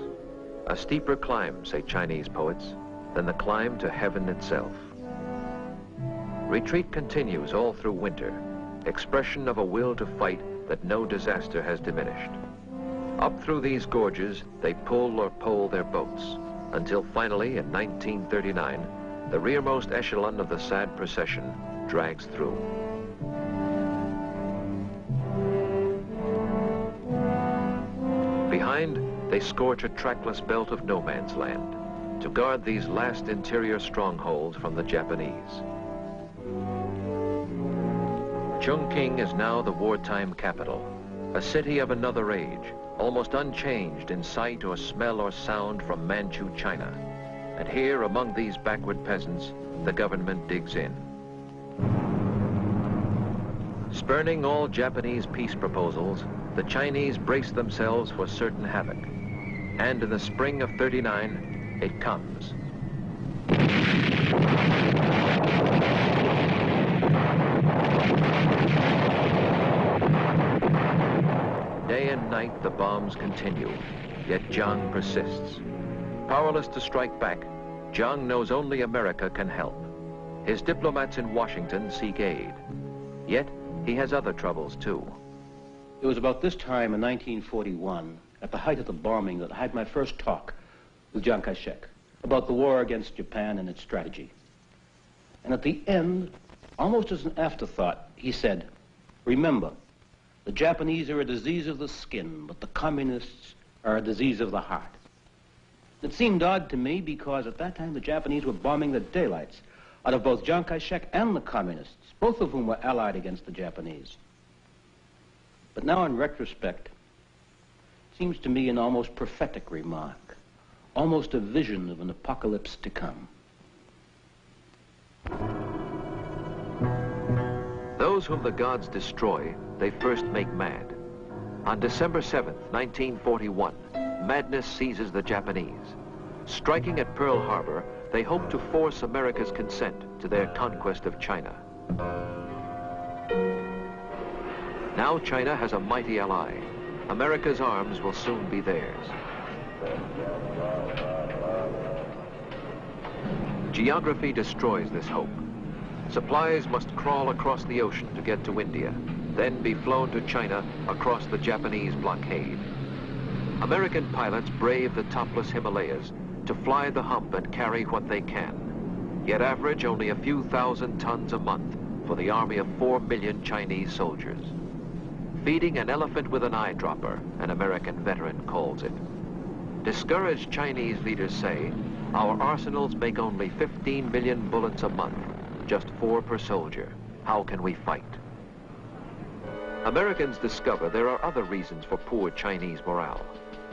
A steeper climb, say Chinese poets, than the climb to heaven itself. Retreat continues all through winter, expression of a will to fight that no disaster has diminished. Up through these gorges, they pull or pole their boats, until finally, in 1939, the rearmost echelon of the sad procession drags through. Behind, they scorch a trackless belt of no man's land to guard these last interior strongholds from the Japanese. Chongqing is now the wartime capital, a city of another age, almost unchanged in sight or smell or sound from Manchu China. And here, among these backward peasants, the government digs in. Spurning all Japanese peace proposals, the Chinese brace themselves for certain havoc. And in the spring of '39, it comes. Day and night, the bombs continue, yet Jiang persists. Powerless to strike back, Jiang knows only America can help. His diplomats in Washington seek aid. Yet, he has other troubles, too. It was about this time in 1941, at the height of the bombing, that I had my first talk with Chiang Kai-shek about the war against Japan and its strategy. And at the end, almost as an afterthought, he said, "Remember, the Japanese are a disease of the skin, but the communists are a disease of the heart." It seemed odd to me because at that time the Japanese were bombing the daylights out of both Chiang Kai-shek and the communists, both of whom were allied against the Japanese. But now in retrospect, it seems to me an almost prophetic remark, almost a vision of an apocalypse to come. Those whom the gods destroy, they first make mad. On December 7th, 1941, madness seizes the Japanese. Striking at Pearl Harbor, they hope to force America's consent to their conquest of China. Now China has a mighty ally. America's arms will soon be theirs. Geography destroys this hope. Supplies must crawl across the ocean to get to India, then be flown to China across the Japanese blockade. American pilots brave the topless Himalayas to fly the hump and carry what they can, yet average only a few thousand tons a month for the army of 4 million Chinese soldiers. Feeding an elephant with an eyedropper, an American veteran calls it. Discouraged Chinese leaders say, our arsenals make only 15 million bullets a month, just 4 per soldier. How can we fight? Americans discover there are other reasons for poor Chinese morale.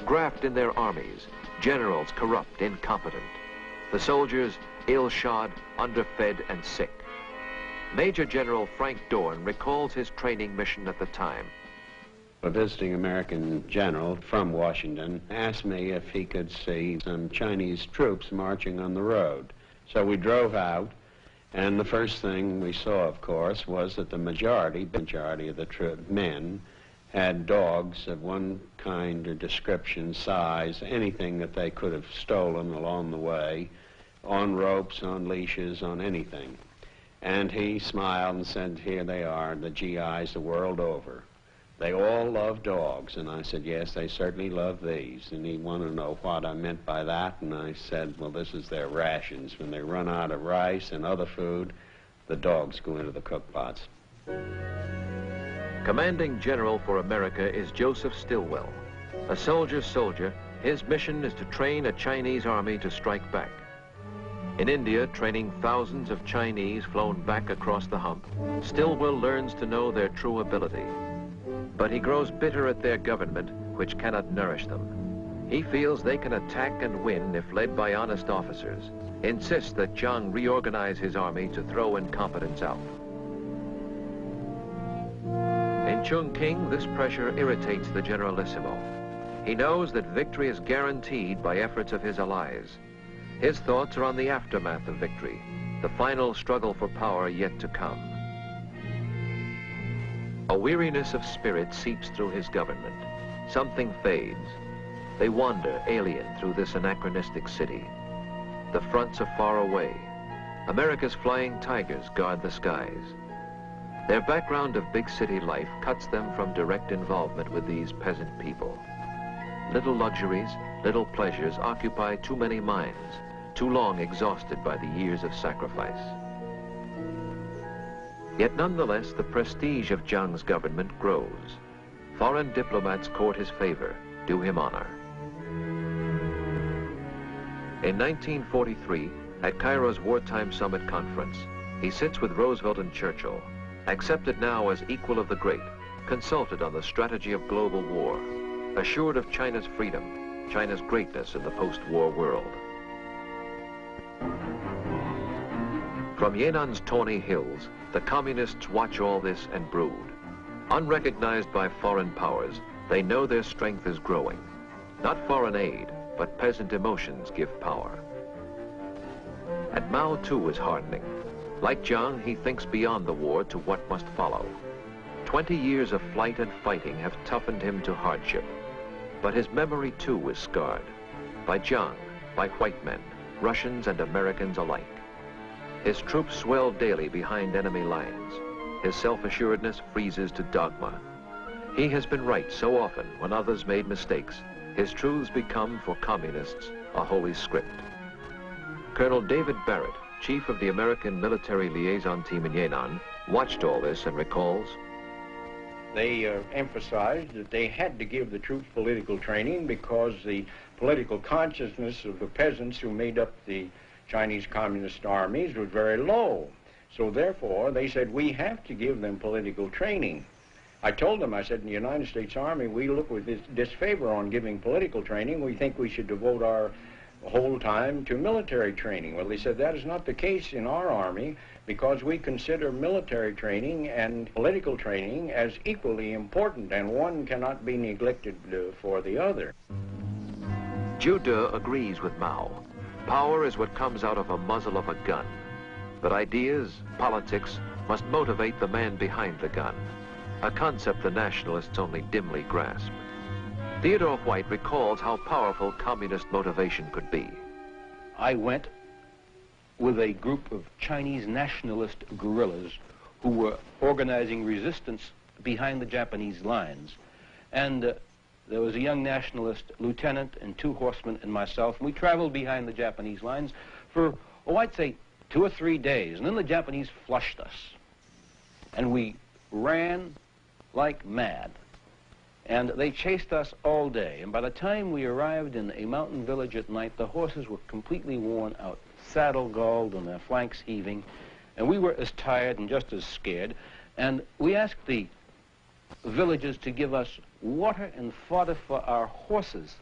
Graft in their armies, generals corrupt, incompetent. The soldiers ill-shod, underfed, and sick. Major General Frank Dorn recalls his training mission at the time. A visiting American general from Washington asked me if he could see some Chinese troops marching on the road. So we drove out, and the first thing we saw, of course, was that the majority of the men had dogs of one kind or description, size, anything that they could have stolen along the way, on ropes, on leashes, on anything. And he smiled and said, here they are, the GIs the world over. They all love dogs. And I said, yes, they certainly love these. And he wanted to know what I meant by that. And I said, well, this is their rations. When they run out of rice and other food, the dogs go into the cook pots. Commanding General for America is Joseph Stilwell. A soldier's soldier, his mission is to train a Chinese army to strike back. In India, training thousands of Chinese flown back across the hump, Stilwell learns to know their true ability. But he grows bitter at their government, which cannot nourish them. He feels they can attack and win if led by honest officers, insists that Jiang reorganize his army to throw incompetence out. In Chongqing, this pressure irritates the Generalissimo. He knows that victory is guaranteed by efforts of his allies. His thoughts are on the aftermath of victory, the final struggle for power yet to come. A weariness of spirit seeps through his government. Something fades. They wander alien through this anachronistic city. The fronts are far away. America's flying tigers guard the skies. Their background of big city life cuts them from direct involvement with these peasant people. Little luxuries, little pleasures occupy too many minds, too long exhausted by the years of sacrifice. Yet nonetheless, the prestige of Jiang's government grows. Foreign diplomats court his favor, do him honor. In 1943, at Cairo's wartime summit conference, he sits with Roosevelt and Churchill, accepted now as equal of the great, consulted on the strategy of global war, assured of China's freedom, China's greatness in the post-war world. From Yennan's tawny hills, the communists watch all this and brood. Unrecognized by foreign powers, they know their strength is growing. Not foreign aid, but peasant emotions give power. And Mao too is hardening. Like Jiang, he thinks beyond the war to what must follow. 20 years of flight and fighting have toughened him to hardship. But his memory too is scarred. By Jiang, by white men, Russians and Americans alike. His troops swell daily behind enemy lines. His self-assuredness freezes to dogma. He has been right so often when others made mistakes. His truths become, for communists, a holy script. Colonel David Barrett, chief of the American military liaison team in Yan'an, watched all this and recalls, they emphasized that they had to give the troops political training because the political consciousness of the peasants who made up the Chinese Communist armies was very low. So therefore, they said, we have to give them political training. I told them, I said, in the United States Army, we look with disfavor on giving political training. We think we should devote our whole time to military training. Well, they said that is not the case in our Army because we consider military training and political training as equally important, and one cannot be neglected for the other. Zhu De agrees with Mao. Power is what comes out of a muzzle of a gun. But ideas, politics, must motivate the man behind the gun, a concept the nationalists only dimly grasp. Theodore White recalls how powerful communist motivation could be. I went with a group of Chinese nationalist guerrillas who were organizing resistance behind the Japanese lines. And there was a young nationalist lieutenant and 2 horsemen and myself. And we traveled behind the Japanese lines for, I'd say 2 or 3 days. And then the Japanese flushed us. And we ran like mad. And they chased us all day. And by the time we arrived in a mountain village at night, the horses were completely worn out, saddle-galled and their flanks heaving. And we were as tired and just as scared. And we asked the villagers to give us water and fodder for our horses.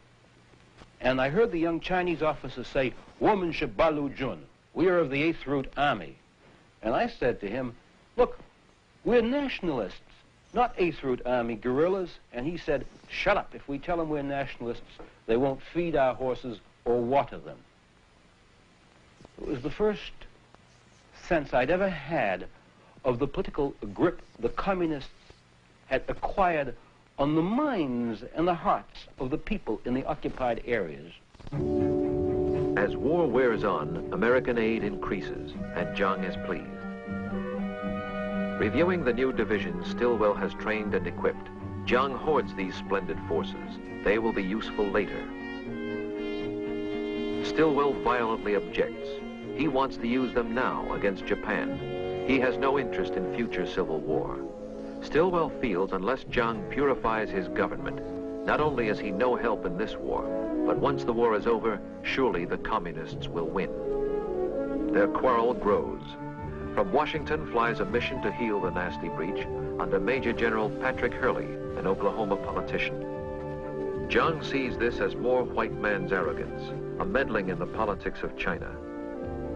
And I heard the young Chinese officer say, "Woman Shabalu Jun, we are of the 8th Route Army." And I said to him, "Look, we're nationalists, not 8th Route Army guerrillas." And he said, "Shut up. If we tell them we're nationalists, they won't feed our horses or water them." It was the first sense I'd ever had of the political grip the communists had acquired on the minds and the hearts of the people in the occupied areas. As war wears on, American aid increases, and Jiang is pleased. Reviewing the new divisions Stilwell has trained and equipped, Jiang hoards these splendid forces. They will be useful later. Stillwell violently objects. He wants to use them now against Japan. He has no interest in future civil war. Stillwell feels unless Jiang purifies his government, not only is he no help in this war, but once the war is over, surely the communists will win. Their quarrel grows. From Washington flies a mission to heal the nasty breach under Major General Patrick Hurley, an Oklahoma politician. Jiang sees this as more white man's arrogance, a meddling in the politics of China.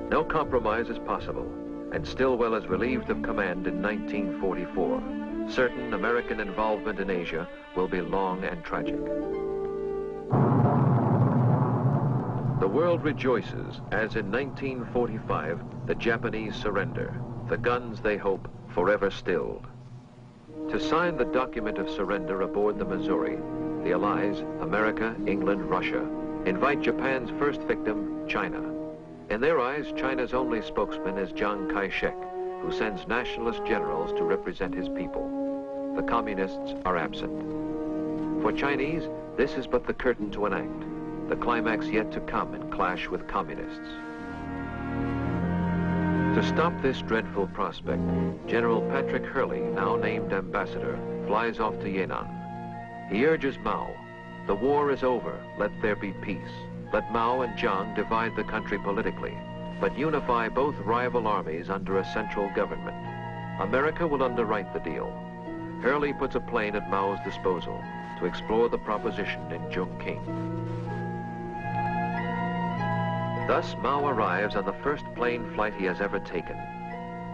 No compromise is possible, and Stillwell is relieved of command in 1944. Certain American involvement in Asia will be long and tragic. The world rejoices as in 1945 the Japanese surrender, the guns they hope forever stilled. To sign the document of surrender aboard the Missouri, the Allies, America, England, Russia, invite Japan's first victim, China. In their eyes, China's only spokesman is Chiang Kai-shek, who sends nationalist generals to represent his people. The communists are absent. For Chinese, this is but the curtain to an act, the climax yet to come in clash with communists. To stop this dreadful prospect, General Patrick Hurley, now named ambassador, flies off to Yan'an. He urges Mao, "The war is over, let there be peace. Let Mao and Jiang divide the country politically, but unify both rival armies under a central government. America will underwrite the deal." Hurley puts a plane at Mao's disposal to explore the proposition in Chongqing. Thus, Mao arrives on the first plane flight he has ever taken.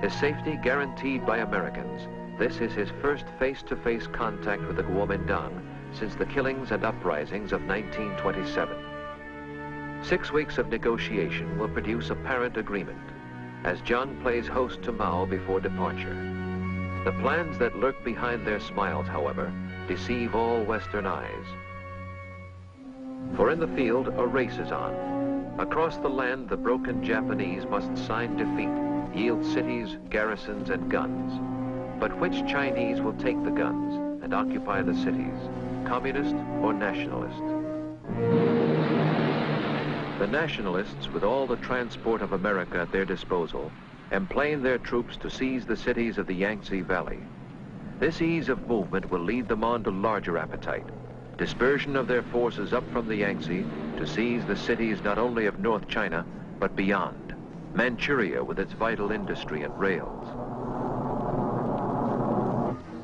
His safety guaranteed by Americans, this is his first face-to-face contact with the Kuomintang since the killings and uprisings of 1927. 6 weeks of negotiation will produce apparent agreement, as Jiang plays host to Mao before departure. The plans that lurk behind their smiles, however, deceive all Western eyes. For in the field, a race is on. Across the land, the broken Japanese must sign defeat, yield cities, garrisons, and guns. But which Chinese will take the guns and occupy the cities, communist or nationalist? The nationalists, with all the transport of America at their disposal, emplane their troops to seize the cities of the Yangtze Valley. This ease of movement will lead them on to larger appetite, dispersion of their forces up from the Yangtze to seize the cities not only of North China, but beyond, Manchuria with its vital industry and rails.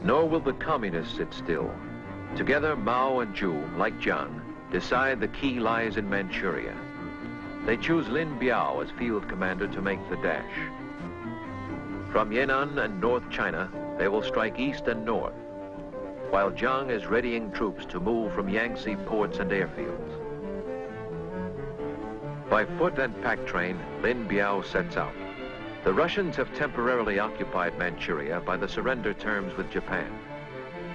Nor will the communists sit still. Together, Mao and Zhu, like Jiang, decide the key lies in Manchuria. They choose Lin Biao as field commander to make the dash. From Yan'an and North China, they will strike east and north, while Jiang is readying troops to move from Yangtze ports and airfields. By foot and pack train, Lin Biao sets out. The Russians have temporarily occupied Manchuria by the surrender terms with Japan.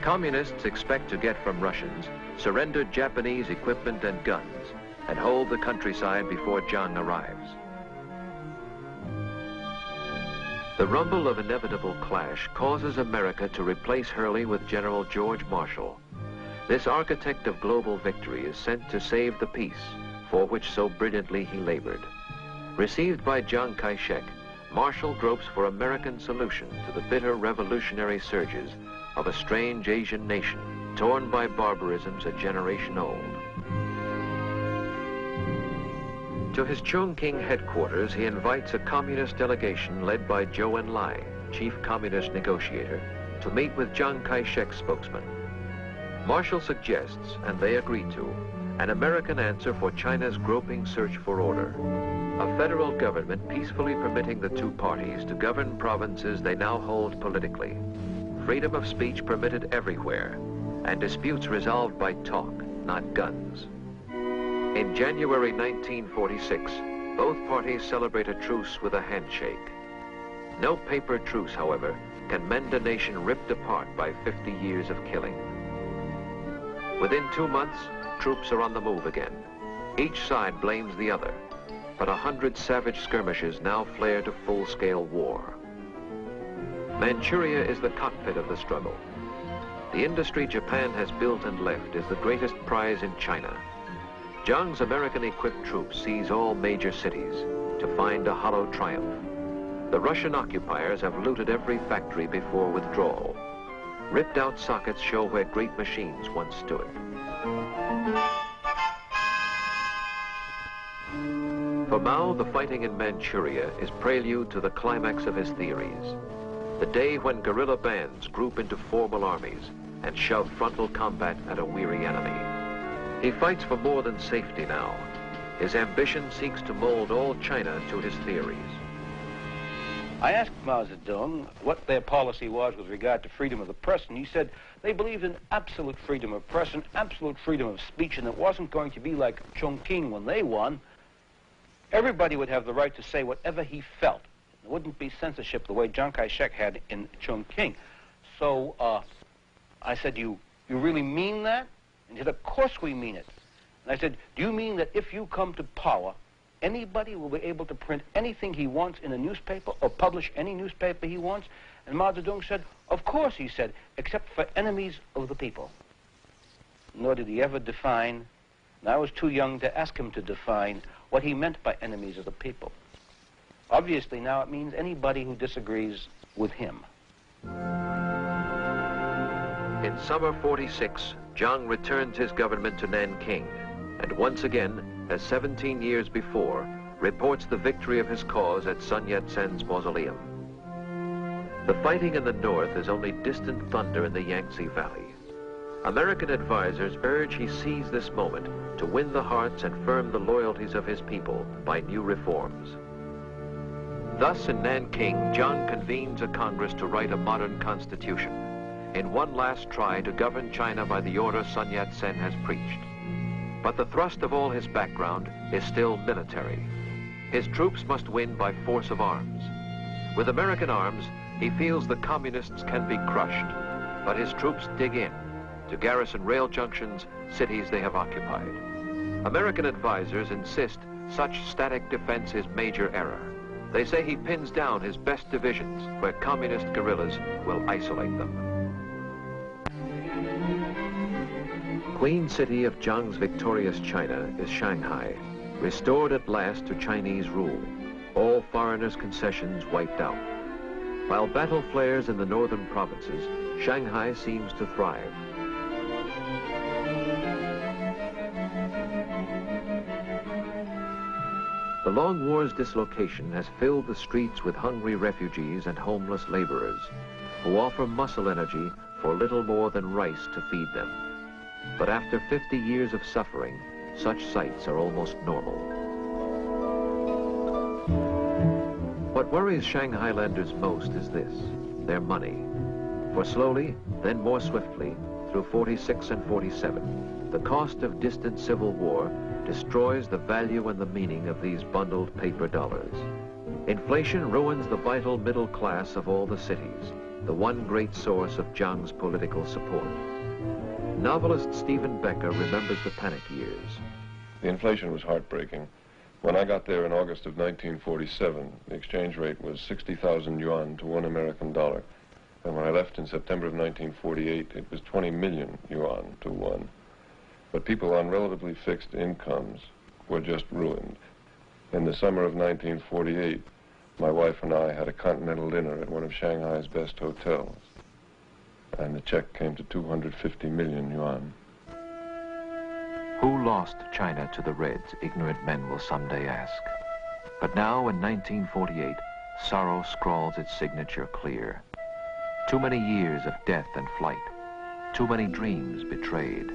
Communists expect to get from Russians surrendered Japanese equipment and guns and hold the countryside before Jiang arrives. The rumble of inevitable clash causes America to replace Hurley with General George Marshall. This architect of global victory is sent to save the peace, for which so brilliantly he labored. Received by Chiang Kai-shek, Marshall gropes for American solution to the bitter revolutionary surges of a strange Asian nation torn by barbarisms a generation old. To his Chongqing headquarters, he invites a communist delegation led by Zhou Enlai, chief communist negotiator, to meet with Chiang Kai-shek's spokesman. Marshall suggests, and they agree to, an American answer for China's groping search for order. A federal government peacefully permitting the two parties to govern provinces they now hold politically. Freedom of speech permitted everywhere, and disputes resolved by talk, not guns. In January 1946, both parties celebrate a truce with a handshake. No paper truce, however, can mend a nation ripped apart by 50 years of killing. Within 2 months, troops are on the move again. Each side blames the other, but 100 savage skirmishes now flare to full-scale war. Manchuria is the cockpit of the struggle. The industry Japan has built and left is the greatest prize in China. Jiang's American-equipped troops seize all major cities to find a hollow triumph. The Russian occupiers have looted every factory before withdrawal. Ripped-out sockets show where great machines once stood. For Mao, the fighting in Manchuria is prelude to the climax of his theories. The day when guerrilla bands group into formal armies and shove frontal combat at a weary enemy. He fights for more than safety now. His ambition seeks to mold all China to his theories. I asked Mao Zedong what their policy was with regard to freedom of the press, and he said they believed in absolute freedom of press and absolute freedom of speech, and it wasn't going to be like Chongqing when they won. Everybody would have the right to say whatever he felt. There wouldn't be censorship the way Chiang Kai-shek had in Chongqing. So I said, you really mean that? And he said, of course we mean it. And I said, do you mean that if you come to power, anybody will be able to print anything he wants in a newspaper or publish any newspaper he wants? And Mao Zedong said, of course, he said, except for enemies of the people. Nor did he ever define, and I was too young to ask him to define what he meant by enemies of the people. Obviously, now it means anybody who disagrees with him. In summer 46, Jiang returns his government to Nanking, and once again, as 17 years before, reports the victory of his cause at Sun Yat-sen's mausoleum. The fighting in the north is only distant thunder in the Yangtze Valley. American advisors urge he seize this moment to win the hearts and firm the loyalties of his people by new reforms. Thus, in Nanking, Jiang convenes a Congress to write a modern constitution, in one last try to govern China by the order Sun Yat-sen has preached. But the thrust of all his background is still military. His troops must win by force of arms. With American arms, he feels the communists can be crushed, but his troops dig in to garrison rail junctions, cities they have occupied. American advisors insist such static defense is major error. They say he pins down his best divisions where communist guerrillas will isolate them. Queen city of Jiang's victorious China is Shanghai, restored at last to Chinese rule, all foreigners' concessions wiped out. While battle flares in the northern provinces, Shanghai seems to thrive. The long war's dislocation has filled the streets with hungry refugees and homeless laborers who offer muscle energy for little more than rice to feed them. But after 50 years of suffering, such sights are almost normal. What worries Shanghailanders most is this, their money. For slowly, then more swiftly, through 46 and 47, the cost of distant civil war destroys the value and the meaning of these bundled paper dollars. Inflation ruins the vital middle class of all the cities, the one great source of Jiang's political support. Novelist Stephen Becker remembers the panic years. The inflation was heartbreaking. When I got there in August of 1947, the exchange rate was 60,000 yuan to $1 American. And when I left in September of 1948, it was 20 million yuan to one. But people on relatively fixed incomes were just ruined. In the summer of 1948, my wife and I had a continental dinner at one of Shanghai's best hotels. and the check came to 250 million yuan. Who lost China to the Reds, ignorant men will someday ask. But now, in 1948, sorrow scrawls its signature clear. Too many years of death and flight, too many dreams betrayed.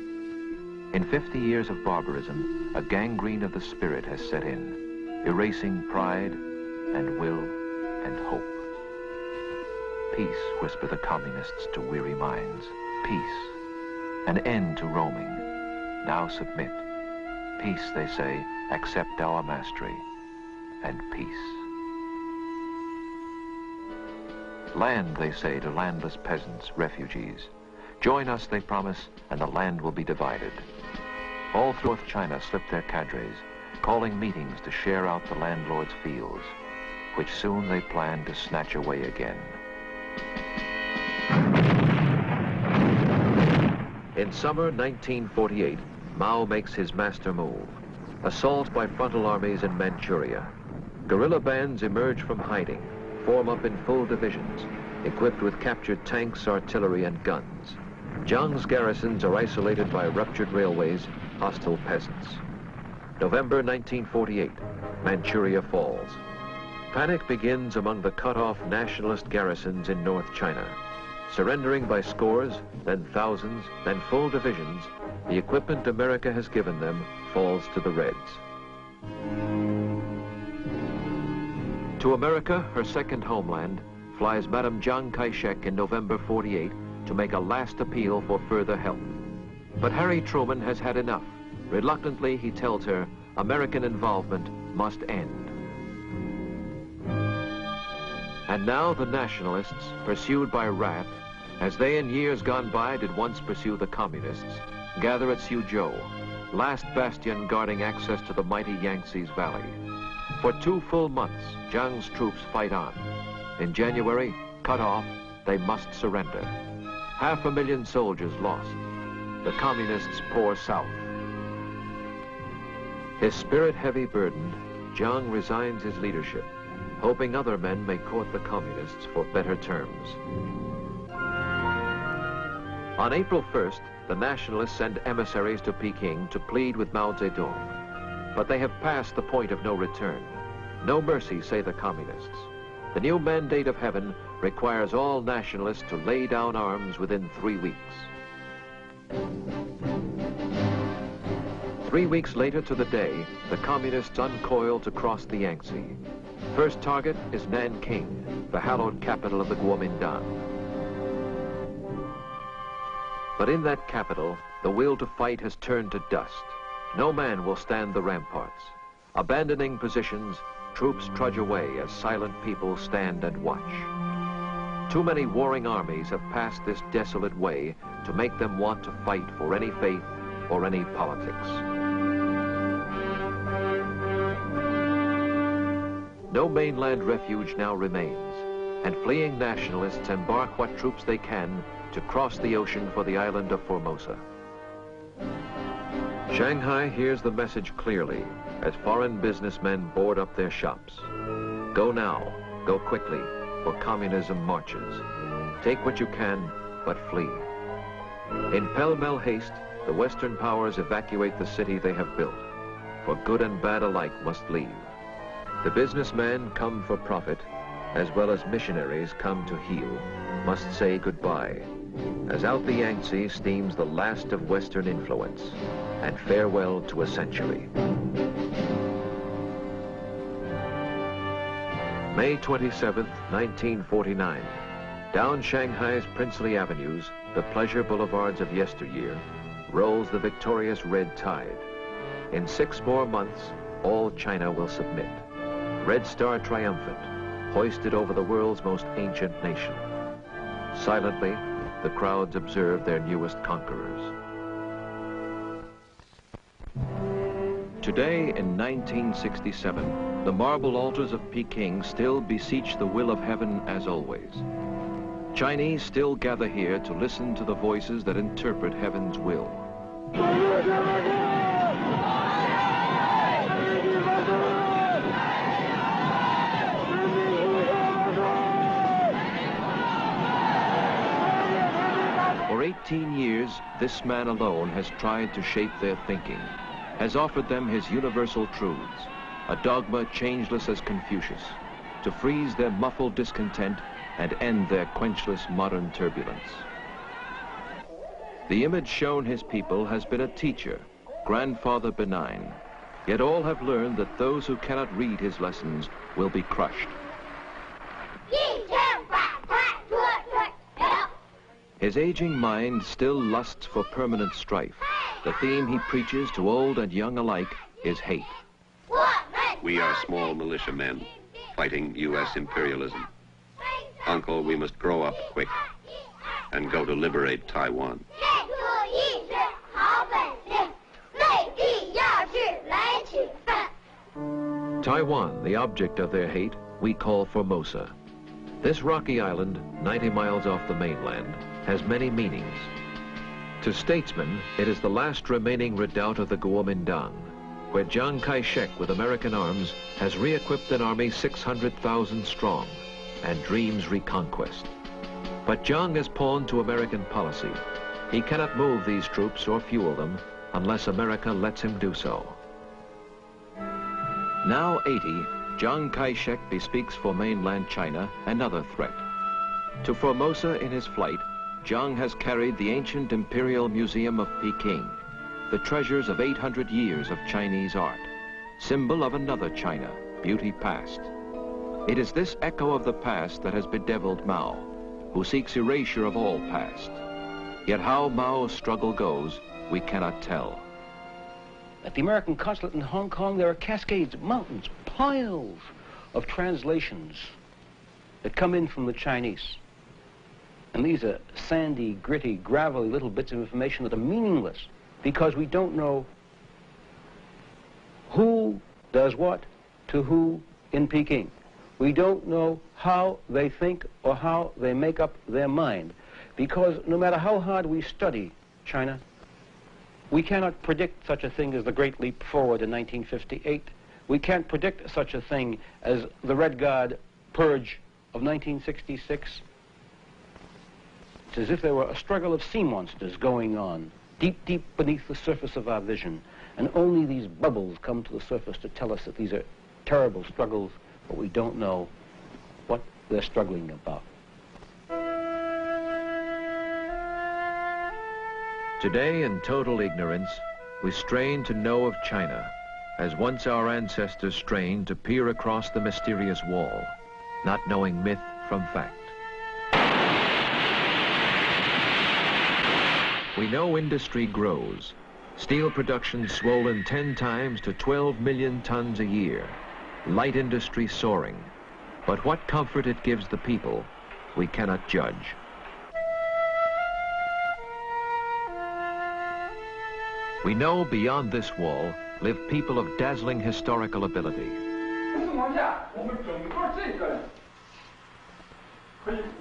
In 50 years of barbarism, a gangrene of the spirit has set in, erasing pride and will and hope. Peace, whisper the communists to weary minds. Peace, an end to roaming. Now submit. Peace, they say, accept our mastery, and peace. Land, they say, to landless peasants, refugees. Join us, they promise, and the land will be divided. All through China slip their cadres, calling meetings to share out the landlord's fields, which soon they plan to snatch away again. In summer 1948, Mao makes his master move. Assault by frontal armies in Manchuria. Guerrilla bands emerge from hiding, form up in full divisions, equipped with captured tanks, artillery, and guns. Jiang's garrisons are isolated by ruptured railways, hostile peasants. November 1948, Manchuria falls. Panic begins among the cut-off nationalist garrisons in North China. Surrendering by scores, then thousands, then full divisions, the equipment America has given them falls to the Reds. To America, her second homeland, flies Madame Chiang Kai-shek in November 48 to make a last appeal for further help. But Harry Truman has had enough. Reluctantly, he tells her American involvement must end. And now the nationalists, pursued by wrath, as they in years gone by did once pursue the communists, gather at Suzhou, last bastion guarding access to the mighty Yangtze's valley. For 2 full months, Jiang's troops fight on. In January, cut off, they must surrender. 500,000 soldiers lost. The communists pour south. His spirit heavy burdened, Jiang resigns his leadership, hoping other men may court the communists for better terms. On April 1st, the nationalists send emissaries to Peking to plead with Mao Zedong. But they have passed the point of no return. No mercy, say the communists. The new mandate of heaven requires all nationalists to lay down arms within 3 weeks. 3 weeks later to the day, the communists uncoil to cross the Yangtze. First target is Nanking, the hallowed capital of the Kuomintang. But in that capital, the will to fight has turned to dust. No man will stand the ramparts. Abandoning positions, troops trudge away as silent people stand and watch. Too many warring armies have passed this desolate way to make them want to fight for any faith or any politics. No mainland refuge now remains, and fleeing nationalists embark what troops they can to cross the ocean for the island of Formosa. Shanghai hears the message clearly as foreign businessmen board up their shops. Go now, go quickly, for communism marches. Take what you can, but flee. In pell-mell haste, the Western powers evacuate the city they have built, for good and bad alike must leave. The businessmen come for profit, as well as missionaries come to heal, must say goodbye, as out the Yangtze steams the last of Western influence, and farewell to a century. May 27th, 1949. Down Shanghai's princely avenues, the pleasure boulevards of yesteryear, rolls the victorious red tide. In 6 more months, all China will submit. Red Star triumphant, hoisted over the world's most ancient nation. Silently, the crowds observe their newest conquerors. Today, in 1967, the marble altars of Peking still beseech the will of heaven as always. Chinese still gather here to listen to the voices that interpret heaven's will. 18 years, this man alone has tried to shape their thinking, has offered them his universal truths, a dogma changeless as Confucius, to freeze their muffled discontent and end their quenchless modern turbulence. The image shown his people has been a teacher, grandfather benign, yet all have learned that those who cannot read his lessons will be crushed. His aging mind still lusts for permanent strife. The theme he preaches to old and young alike is hate. We are small militiamen fighting U.S. imperialism. Uncle, we must grow up quick and go to liberate Taiwan. Taiwan, the object of their hate, we call Formosa. This rocky island, 90 miles off the mainland, has many meanings. To statesmen, it is the last remaining redoubt of the Kuomintang, where Chiang Kai-shek with American arms has re-equipped an army 600,000 strong and dreams reconquest. But Chiang is pawned to American policy. He cannot move these troops or fuel them unless America lets him do so. Now 80, Chiang Kai-shek bespeaks for mainland China another threat. To Formosa in his flight, Chiang has carried the ancient Imperial Museum of Peking, the treasures of 800 years of Chinese art, symbol of another China, beauty past. It is this echo of the past that has bedeviled Mao, who seeks erasure of all past. Yet how Mao's struggle goes, we cannot tell. At the American consulate in Hong Kong, there are cascades, mountains, piles of translations that come in from the Chinese. And these are sandy, gritty, gravelly little bits of information that are meaningless because we don't know who does what to who in Peking. We don't know how they think or how they make up their mind, because no matter how hard we study China, we cannot predict such a thing as the Great Leap Forward in 1958. We can't predict such a thing as the Red Guard purge of 1966. It's as if there were a struggle of sea monsters going on, deep, deep beneath the surface of our vision, and only these bubbles come to the surface to tell us that these are terrible struggles, but we don't know what they're struggling about. Today, in total ignorance, we strain to know of China, as once our ancestors strained to peer across the mysterious wall, not knowing myth from fact. We know industry grows. Steel production swollen 10 times to 12 million tons a year. Light industry soaring. But what comfort it gives the people, we cannot judge. We know beyond this wall live people of dazzling historical ability.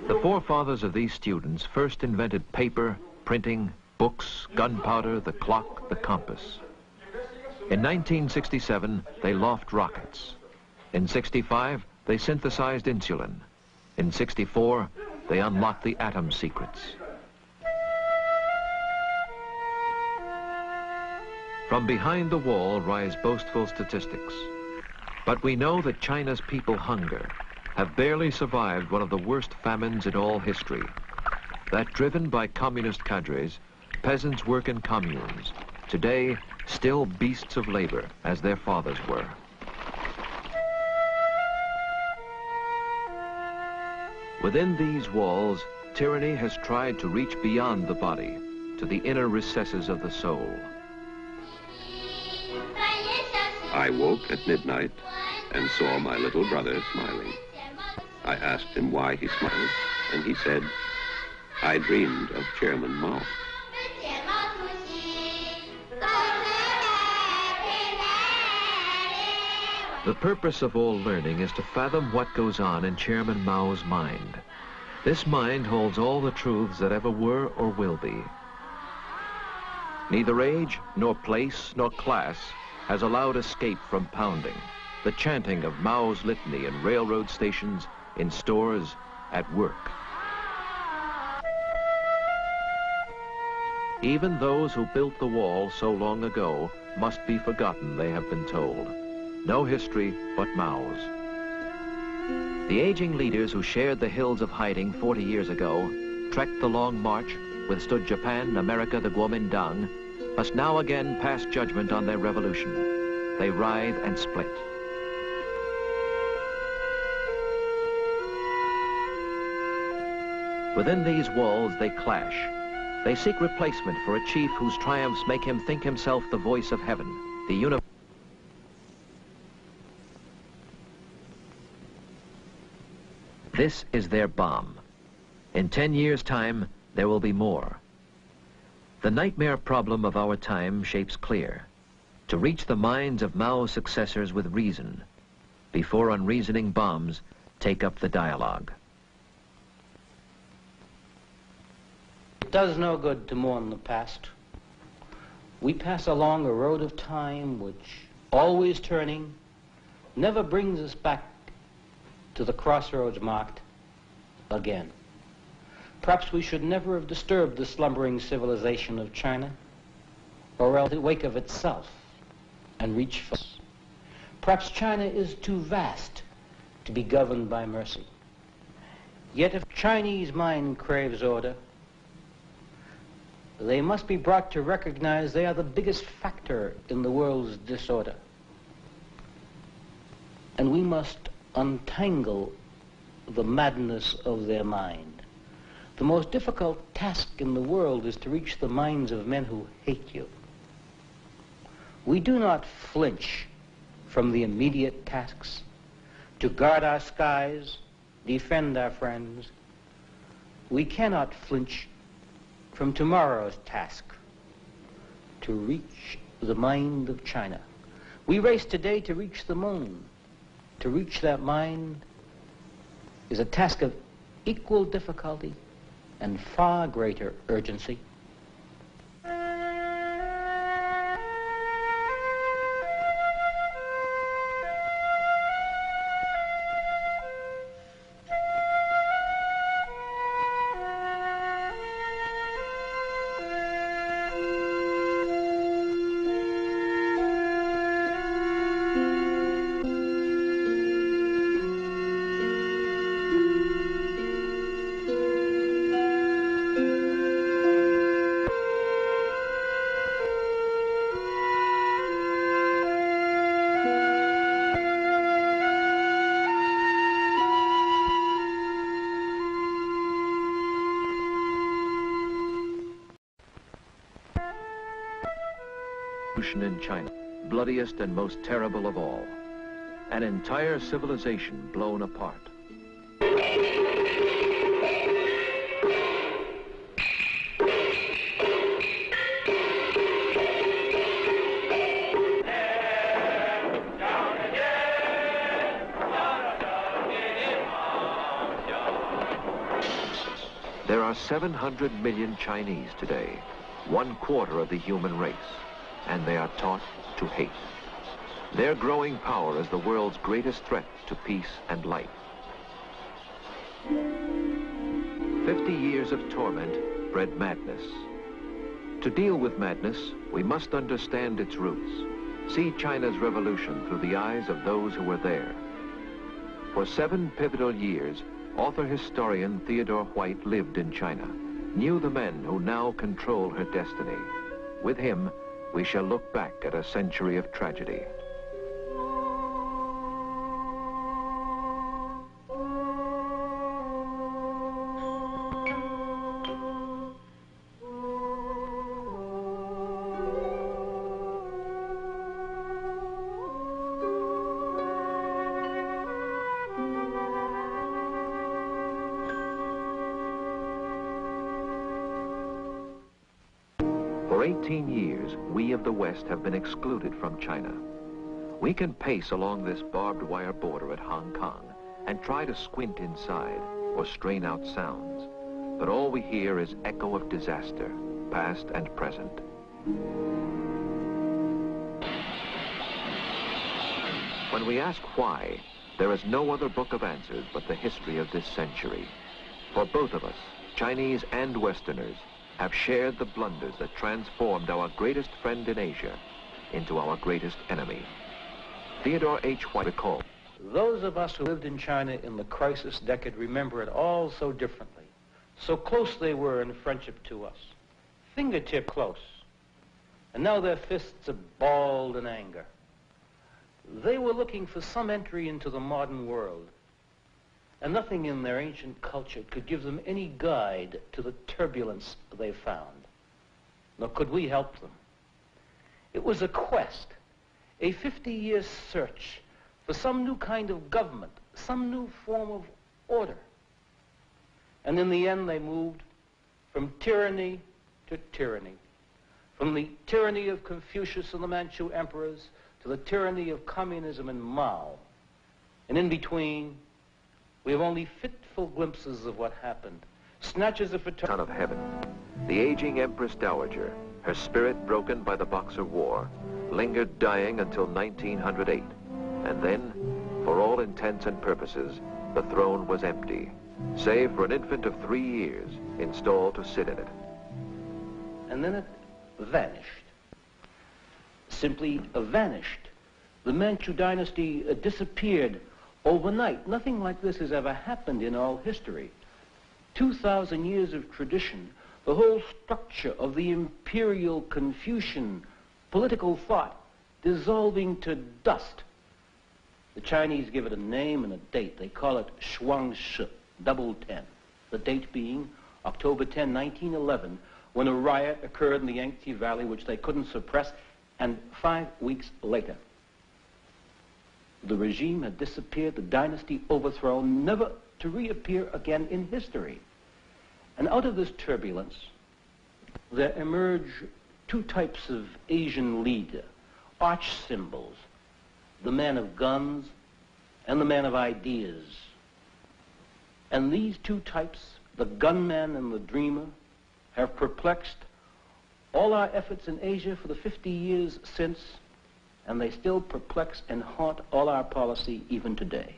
The forefathers of these students first invented paper, printing, books, gunpowder, the clock, the compass. In 1967, they loft rockets. In 65, they synthesized insulin. In 64, they unlocked the atom secrets. From behind the wall rise boastful statistics. But we know that China's people hunger, have barely survived one of the worst famines in all history. That driven by communist cadres, peasants work in communes, today still beasts of labor as their fathers were. Within these walls, tyranny has tried to reach beyond the body, to the inner recesses of the soul. I woke at midnight and saw my little brother smiling. I asked him why he smiled, and he said, I dreamed of Chairman Mao. The purpose of all learning is to fathom what goes on in Chairman Mao's mind. This mind holds all the truths that ever were or will be. Neither age, nor place, nor class has allowed escape from pounding, the chanting of Mao's litany in railroad stations, in stores, at work. Even those who built the wall so long ago must be forgotten, they have been told. No history but Mao's. The aging leaders who shared the hills of hiding 40 years ago, trekked the long march, withstood Japan, America, the Kuomintang, must now again pass judgment on their revolution. They writhe and split. Within these walls they clash. They seek replacement for a chief whose triumphs make him think himself the voice of heaven, the universe. This is their bomb. In 10 years' time, there will be more. The nightmare problem of our time shapes clear: to reach the minds of Mao's successors with reason, before unreasoning bombs take up the dialogue. It does no good to mourn the past. We pass along a road of time which, always turning, never brings us back to the crossroads marked again. Perhaps we should never have disturbed the slumbering civilization of China, or else wake of itself and reach for us. Perhaps China is too vast to be governed by mercy. Yet if Chinese mind craves order, they must be brought to recognize they are the biggest factor in the world's disorder. And we must untangle the madness of their mind. The most difficult task in the world is to reach the minds of men who hate you. We do not flinch from the immediate tasks to guard our skies, defend our friends. We cannot flinch from tomorrow's task, to reach the mind of China. We race today to reach the moon. To reach that mind is a task of equal difficulty and far greater urgency. In China, bloodiest and most terrible of all. An entire civilization blown apart. There are 700 million Chinese today, 1/4 of the human race. And they are taught to hate. Their growing power is the world's greatest threat to peace and life. 50 years of torment bred madness. To deal with madness, we must understand its roots, see China's revolution through the eyes of those who were there. For 7 pivotal years, author-historian Theodore H lived in China, knew the men who now control her destiny. With him, we shall look back at a century of tragedy. For 18 years, we of the West have been excluded from China. We can pace along this barbed wire border at Hong Kong and try to squint inside or strain out sounds, but all we hear is echo of disaster, past and present. When we ask why, there is no other book of answers but the history of this century. For both of us, Chinese and Westerners, have shared the blunders that transformed our greatest friend in Asia into our greatest enemy. Theodore H. recalled. Those of us who lived in China in the crisis decade remember it all so differently. So close they were in friendship to us, fingertip close. And now their fists are balled in anger. They were looking for some entry into the modern world, and nothing in their ancient culture could give them any guide to the turbulence they found, nor could we help them. It was a quest, a 50-year search for some new kind of government, some new form of order. And in the end, they moved from tyranny to tyranny, from the tyranny of Confucius and the Manchu emperors to the tyranny of communism and Mao. And in between, we have only fitful glimpses of what happened, snatches of Son of Heaven, the aging Empress Dowager, her spirit broken by the Boxer War, lingered dying until 1908. And then, for all intents and purposes, the throne was empty, save for an infant of 3 years installed to sit in it. And then it vanished. Simply vanished. The Manchu dynasty disappeared overnight. Nothing like this has ever happened in all history. 2,000 years of tradition, the whole structure of the imperial Confucian political thought dissolving to dust. The Chinese give it a name and a date. They call it Shuangshi, double 10. The date being October 10, 1911, when a riot occurred in the Yangtze Valley which they couldn't suppress, and 5 weeks later, the regime had disappeared, the dynasty overthrown, never to reappear again in history. And out of this turbulence, there emerge two types of Asian leader, arch symbols, the man of guns and the man of ideas. And these two types, the gunman and the dreamer, have perplexed all our efforts in Asia for the 50 years since, and they still perplex and haunt all our policy even today.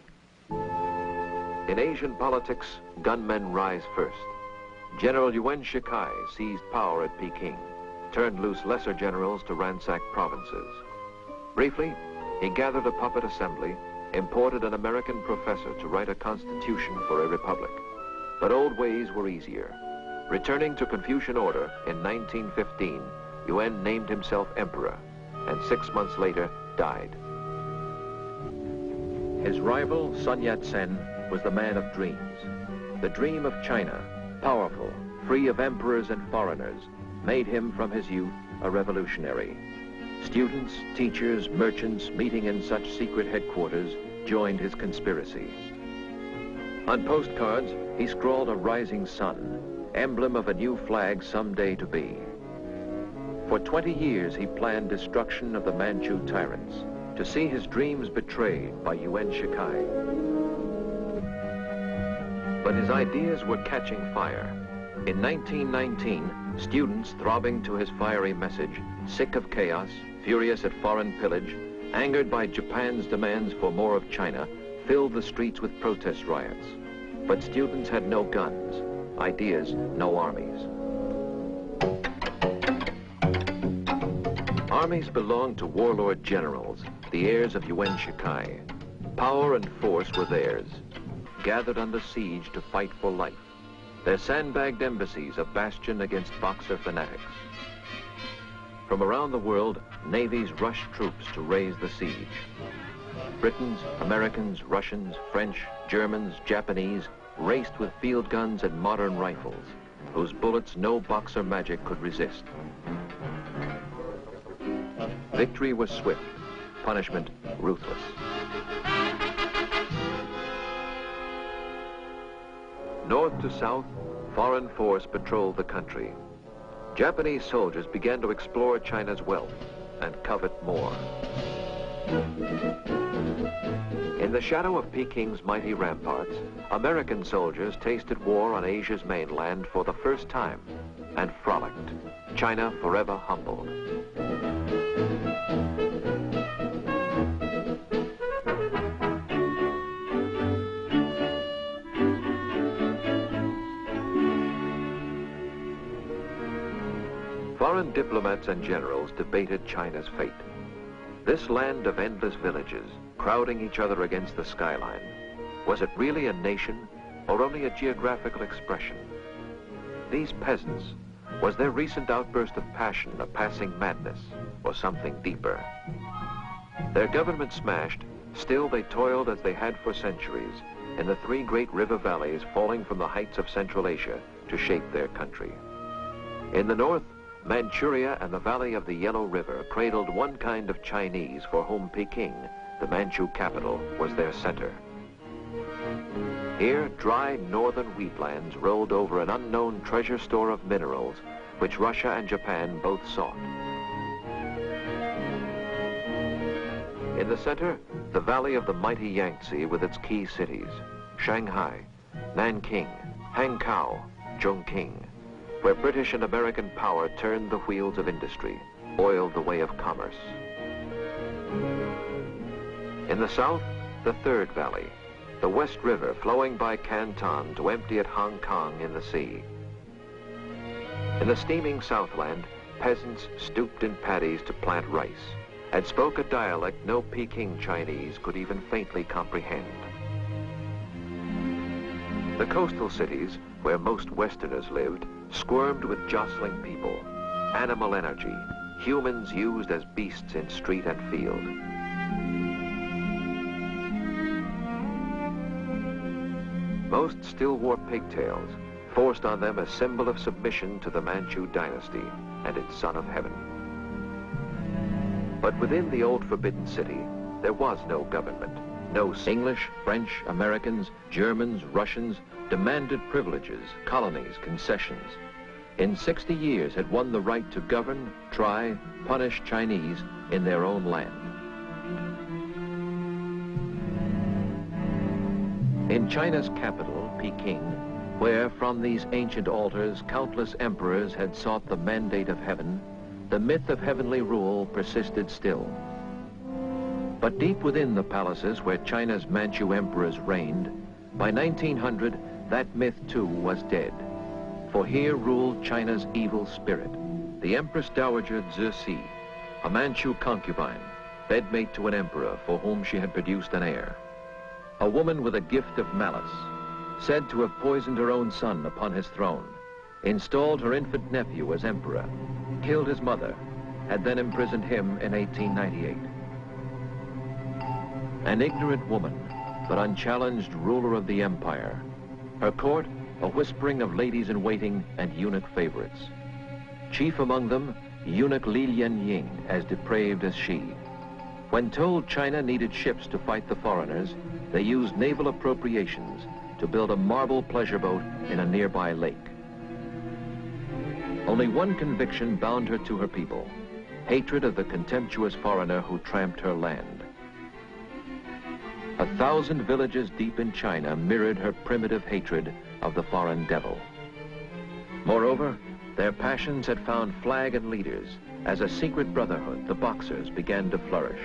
In Asian politics, gunmen rise first. General Yuan Shikai seized power at Peking, turned loose lesser generals to ransack provinces. Briefly, he gathered a puppet assembly, imported an American professor to write a constitution for a republic. But old ways were easier. Returning to Confucian order in 1915, Yuan named himself emperor, and 6 months later died. His rival, Sun Yat-sen, was the man of dreams. The dream of China, powerful, free of emperors and foreigners, made him from his youth a revolutionary. Students, teachers, merchants meeting in such secret headquarters joined his conspiracy. On postcards, he scrawled a rising sun, emblem of a new flag someday to be. For 20 years, he planned destruction of the Manchu tyrants, to see his dreams betrayed by Yuan Shikai. But his ideas were catching fire. In 1919, students throbbing to his fiery message, sick of chaos, furious at foreign pillage, angered by Japan's demands for more of China, filled the streets with protest riots. But students had no guns, ideas, no armies. Armies belonged to warlord generals, the heirs of Yuan Shikai. Power and force were theirs, gathered under siege to fight for life. Their sandbagged embassies a bastion against Boxer fanatics. From around the world, navies rushed troops to raise the siege. Britons, Americans, Russians, French, Germans, Japanese raced with field guns and modern rifles, whose bullets no Boxer magic could resist. Victory was swift, punishment ruthless. North to south, foreign force patrolled the country. Japanese soldiers began to explore China's wealth and covet more. In the shadow of Peking's mighty ramparts, American soldiers tasted war on Asia's mainland for the first time and frolicked, China forever humbled. Foreign diplomats and generals debated China's fate. This land of endless villages, crowding each other against the skyline, was it really a nation or only a geographical expression? These peasants, was their recent outburst of passion a passing madness or something deeper? Their government smashed, still they toiled as they had for centuries in the three great river valleys falling from the heights of Central Asia to shape their country. In the north, Manchuria and the valley of the Yellow River cradled one kind of Chinese for whom Peking, the Manchu capital, was their center. Here, dry northern wheatlands rolled over an unknown treasure store of minerals which Russia and Japan both sought. In the center, the valley of the mighty Yangtze with its key cities, Shanghai, Nanking, Hankow, Chongqing, where British and American power turned the wheels of industry, oiled the way of commerce. In the south, the third valley, the West River flowing by Canton to empty at Hong Kong in the sea. In the steaming Southland, peasants stooped in paddies to plant rice and spoke a dialect no Peking Chinese could even faintly comprehend. The coastal cities, where most Westerners lived, squirmed with jostling people, animal energy, humans used as beasts in street and field. Most still wore pigtails, forced on them a symbol of submission to the Manchu dynasty and its son of heaven. But within the old forbidden city, there was no government. No English, French, Americans, Germans, Russians demanded privileges, colonies, concessions. In 60 years had won the right to govern, try, punish Chinese in their own land. In China's capital, Peking, where from these ancient altars countless emperors had sought the mandate of heaven, the myth of heavenly rule persisted still. But deep within the palaces where China's Manchu emperors reigned, by 1900, that myth too was dead. For here ruled China's evil spirit, the Empress Dowager ЗДЕСь, a Manchu concubine, bedmate to an emperor for whom she had produced an heir. A woman with a gift of malice, said to have poisoned her own son upon his throne, installed her infant nephew as emperor, killed his mother, had then imprisoned him in 1898. An ignorant woman, but unchallenged ruler of the empire. Her court, a whispering of ladies-in-waiting and eunuch favorites. Chief among them, eunuch Li Lianying, as depraved as she. When told China needed ships to fight the foreigners, they used naval appropriations to build a marble pleasure boat in a nearby lake. Only one conviction bound her to her people, hatred of the contemptuous foreigner who tramped her land. 1,000 villages deep in China mirrored her primitive hatred of the foreign devil. Moreover, their passions had found flag and leaders as a secret brotherhood, the Boxers, began to flourish.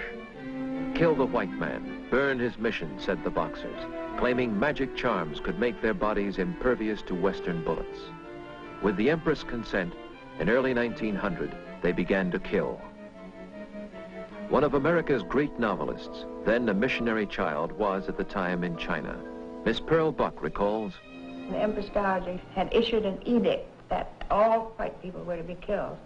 Kill the white man, burn his mission, said the Boxers, claiming magic charms could make their bodies impervious to Western bullets. With the Empress' consent, in early 1900, they began to kill. One of America's great novelists, then a missionary child, was at the time in China. Miss Pearl Buck recalls, the Empress Dowager had issued an edict that all white people were to be killed,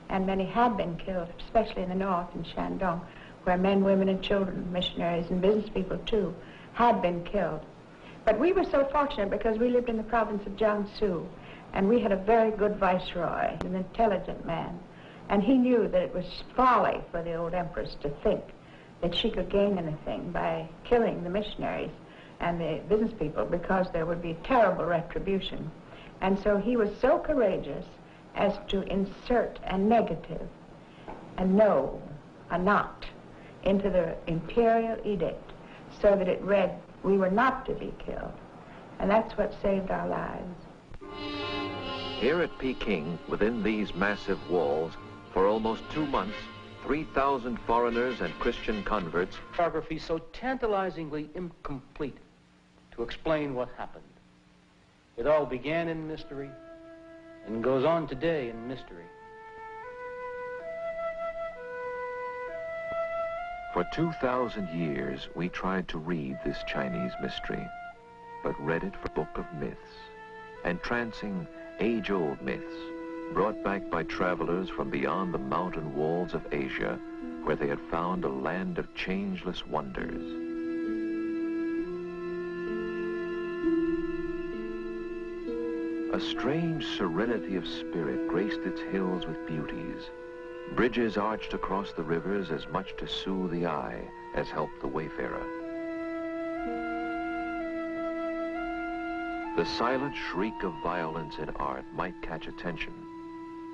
and many had been killed, especially in the north in Shandong, where men, women, and children, missionaries and business people too, had been killed. But we were so fortunate because we lived in the province of Jiangsu, and we had a very good viceroy, an intelligent man, and he knew that it was folly for the old empress to think that she could gain anything by killing the missionaries and the business people, because there would be terrible retribution. And so he was so courageous as to insert a negative, a no, a not, into the imperial edict, so that it read, we were not to be killed. And that's what saved our lives. Here at Peking, within these massive walls, for almost 2 months, 3,000 foreigners and Christian converts. Biography so tantalizingly incomplete to explain what happened. It all began in mystery and goes on today in mystery. For 2,000 years, we tried to read this Chinese mystery, but read it for a book of myths, entrancing age-old myths brought back by travelers from beyond the mountain walls of Asia, where they had found a land of changeless wonders. A strange serenity of spirit graced its hills with beauties. Bridges arched across the rivers as much to soothe the eye as help the wayfarer. The silent shriek of violence in art might catch attention,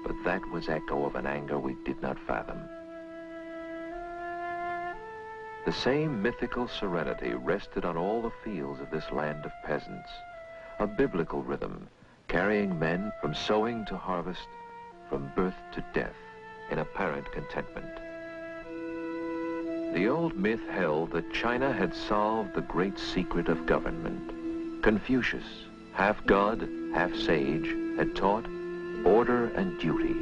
but that was echo of an anger we did not fathom. The same mythical serenity rested on all the fields of this land of peasants, a biblical rhythm carrying men from sowing to harvest, from birth to death, in apparent contentment. The old myth held that China had solved the great secret of government. Confucius, half god, half sage, had taught order and duty.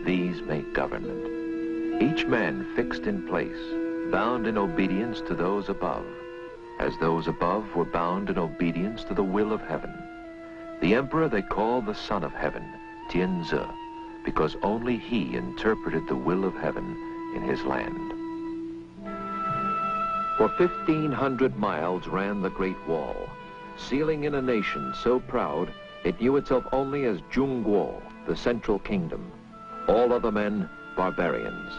These make government. Each man fixed in place, bound in obedience to those above, as those above were bound in obedience to the will of heaven. The emperor they called the Son of Heaven, Tianzi, because only he interpreted the will of heaven in his land. For 1,500 miles ran the Great Wall, sealing in a nation so proud it knew itself only as Zhongguo, the Central Kingdom. All other men, barbarians.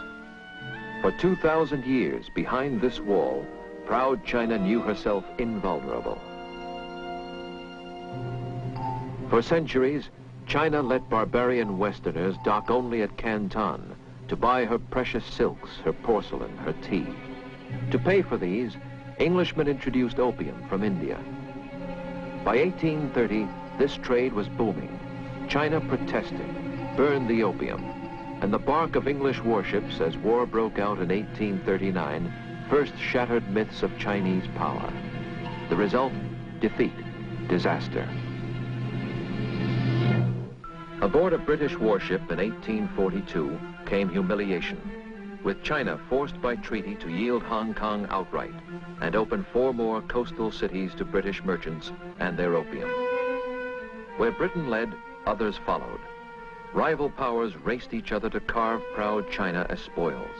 For 2,000 years, behind this wall, proud China knew herself invulnerable. For centuries, China let barbarian Westerners dock only at Canton to buy her precious silks, her porcelain, her tea. To pay for these, Englishmen introduced opium from India. By 1830, this trade was booming. China protested, burned the opium, and the bark of English warships as war broke out in 1839 first shattered myths of Chinese power. The result, defeat, disaster. Aboard a British warship in 1842 came humiliation, with China forced by treaty to yield Hong Kong outright and open 4 more coastal cities to British merchants and their opium. Where Britain led, others followed. Rival powers raced each other to carve proud China as spoils.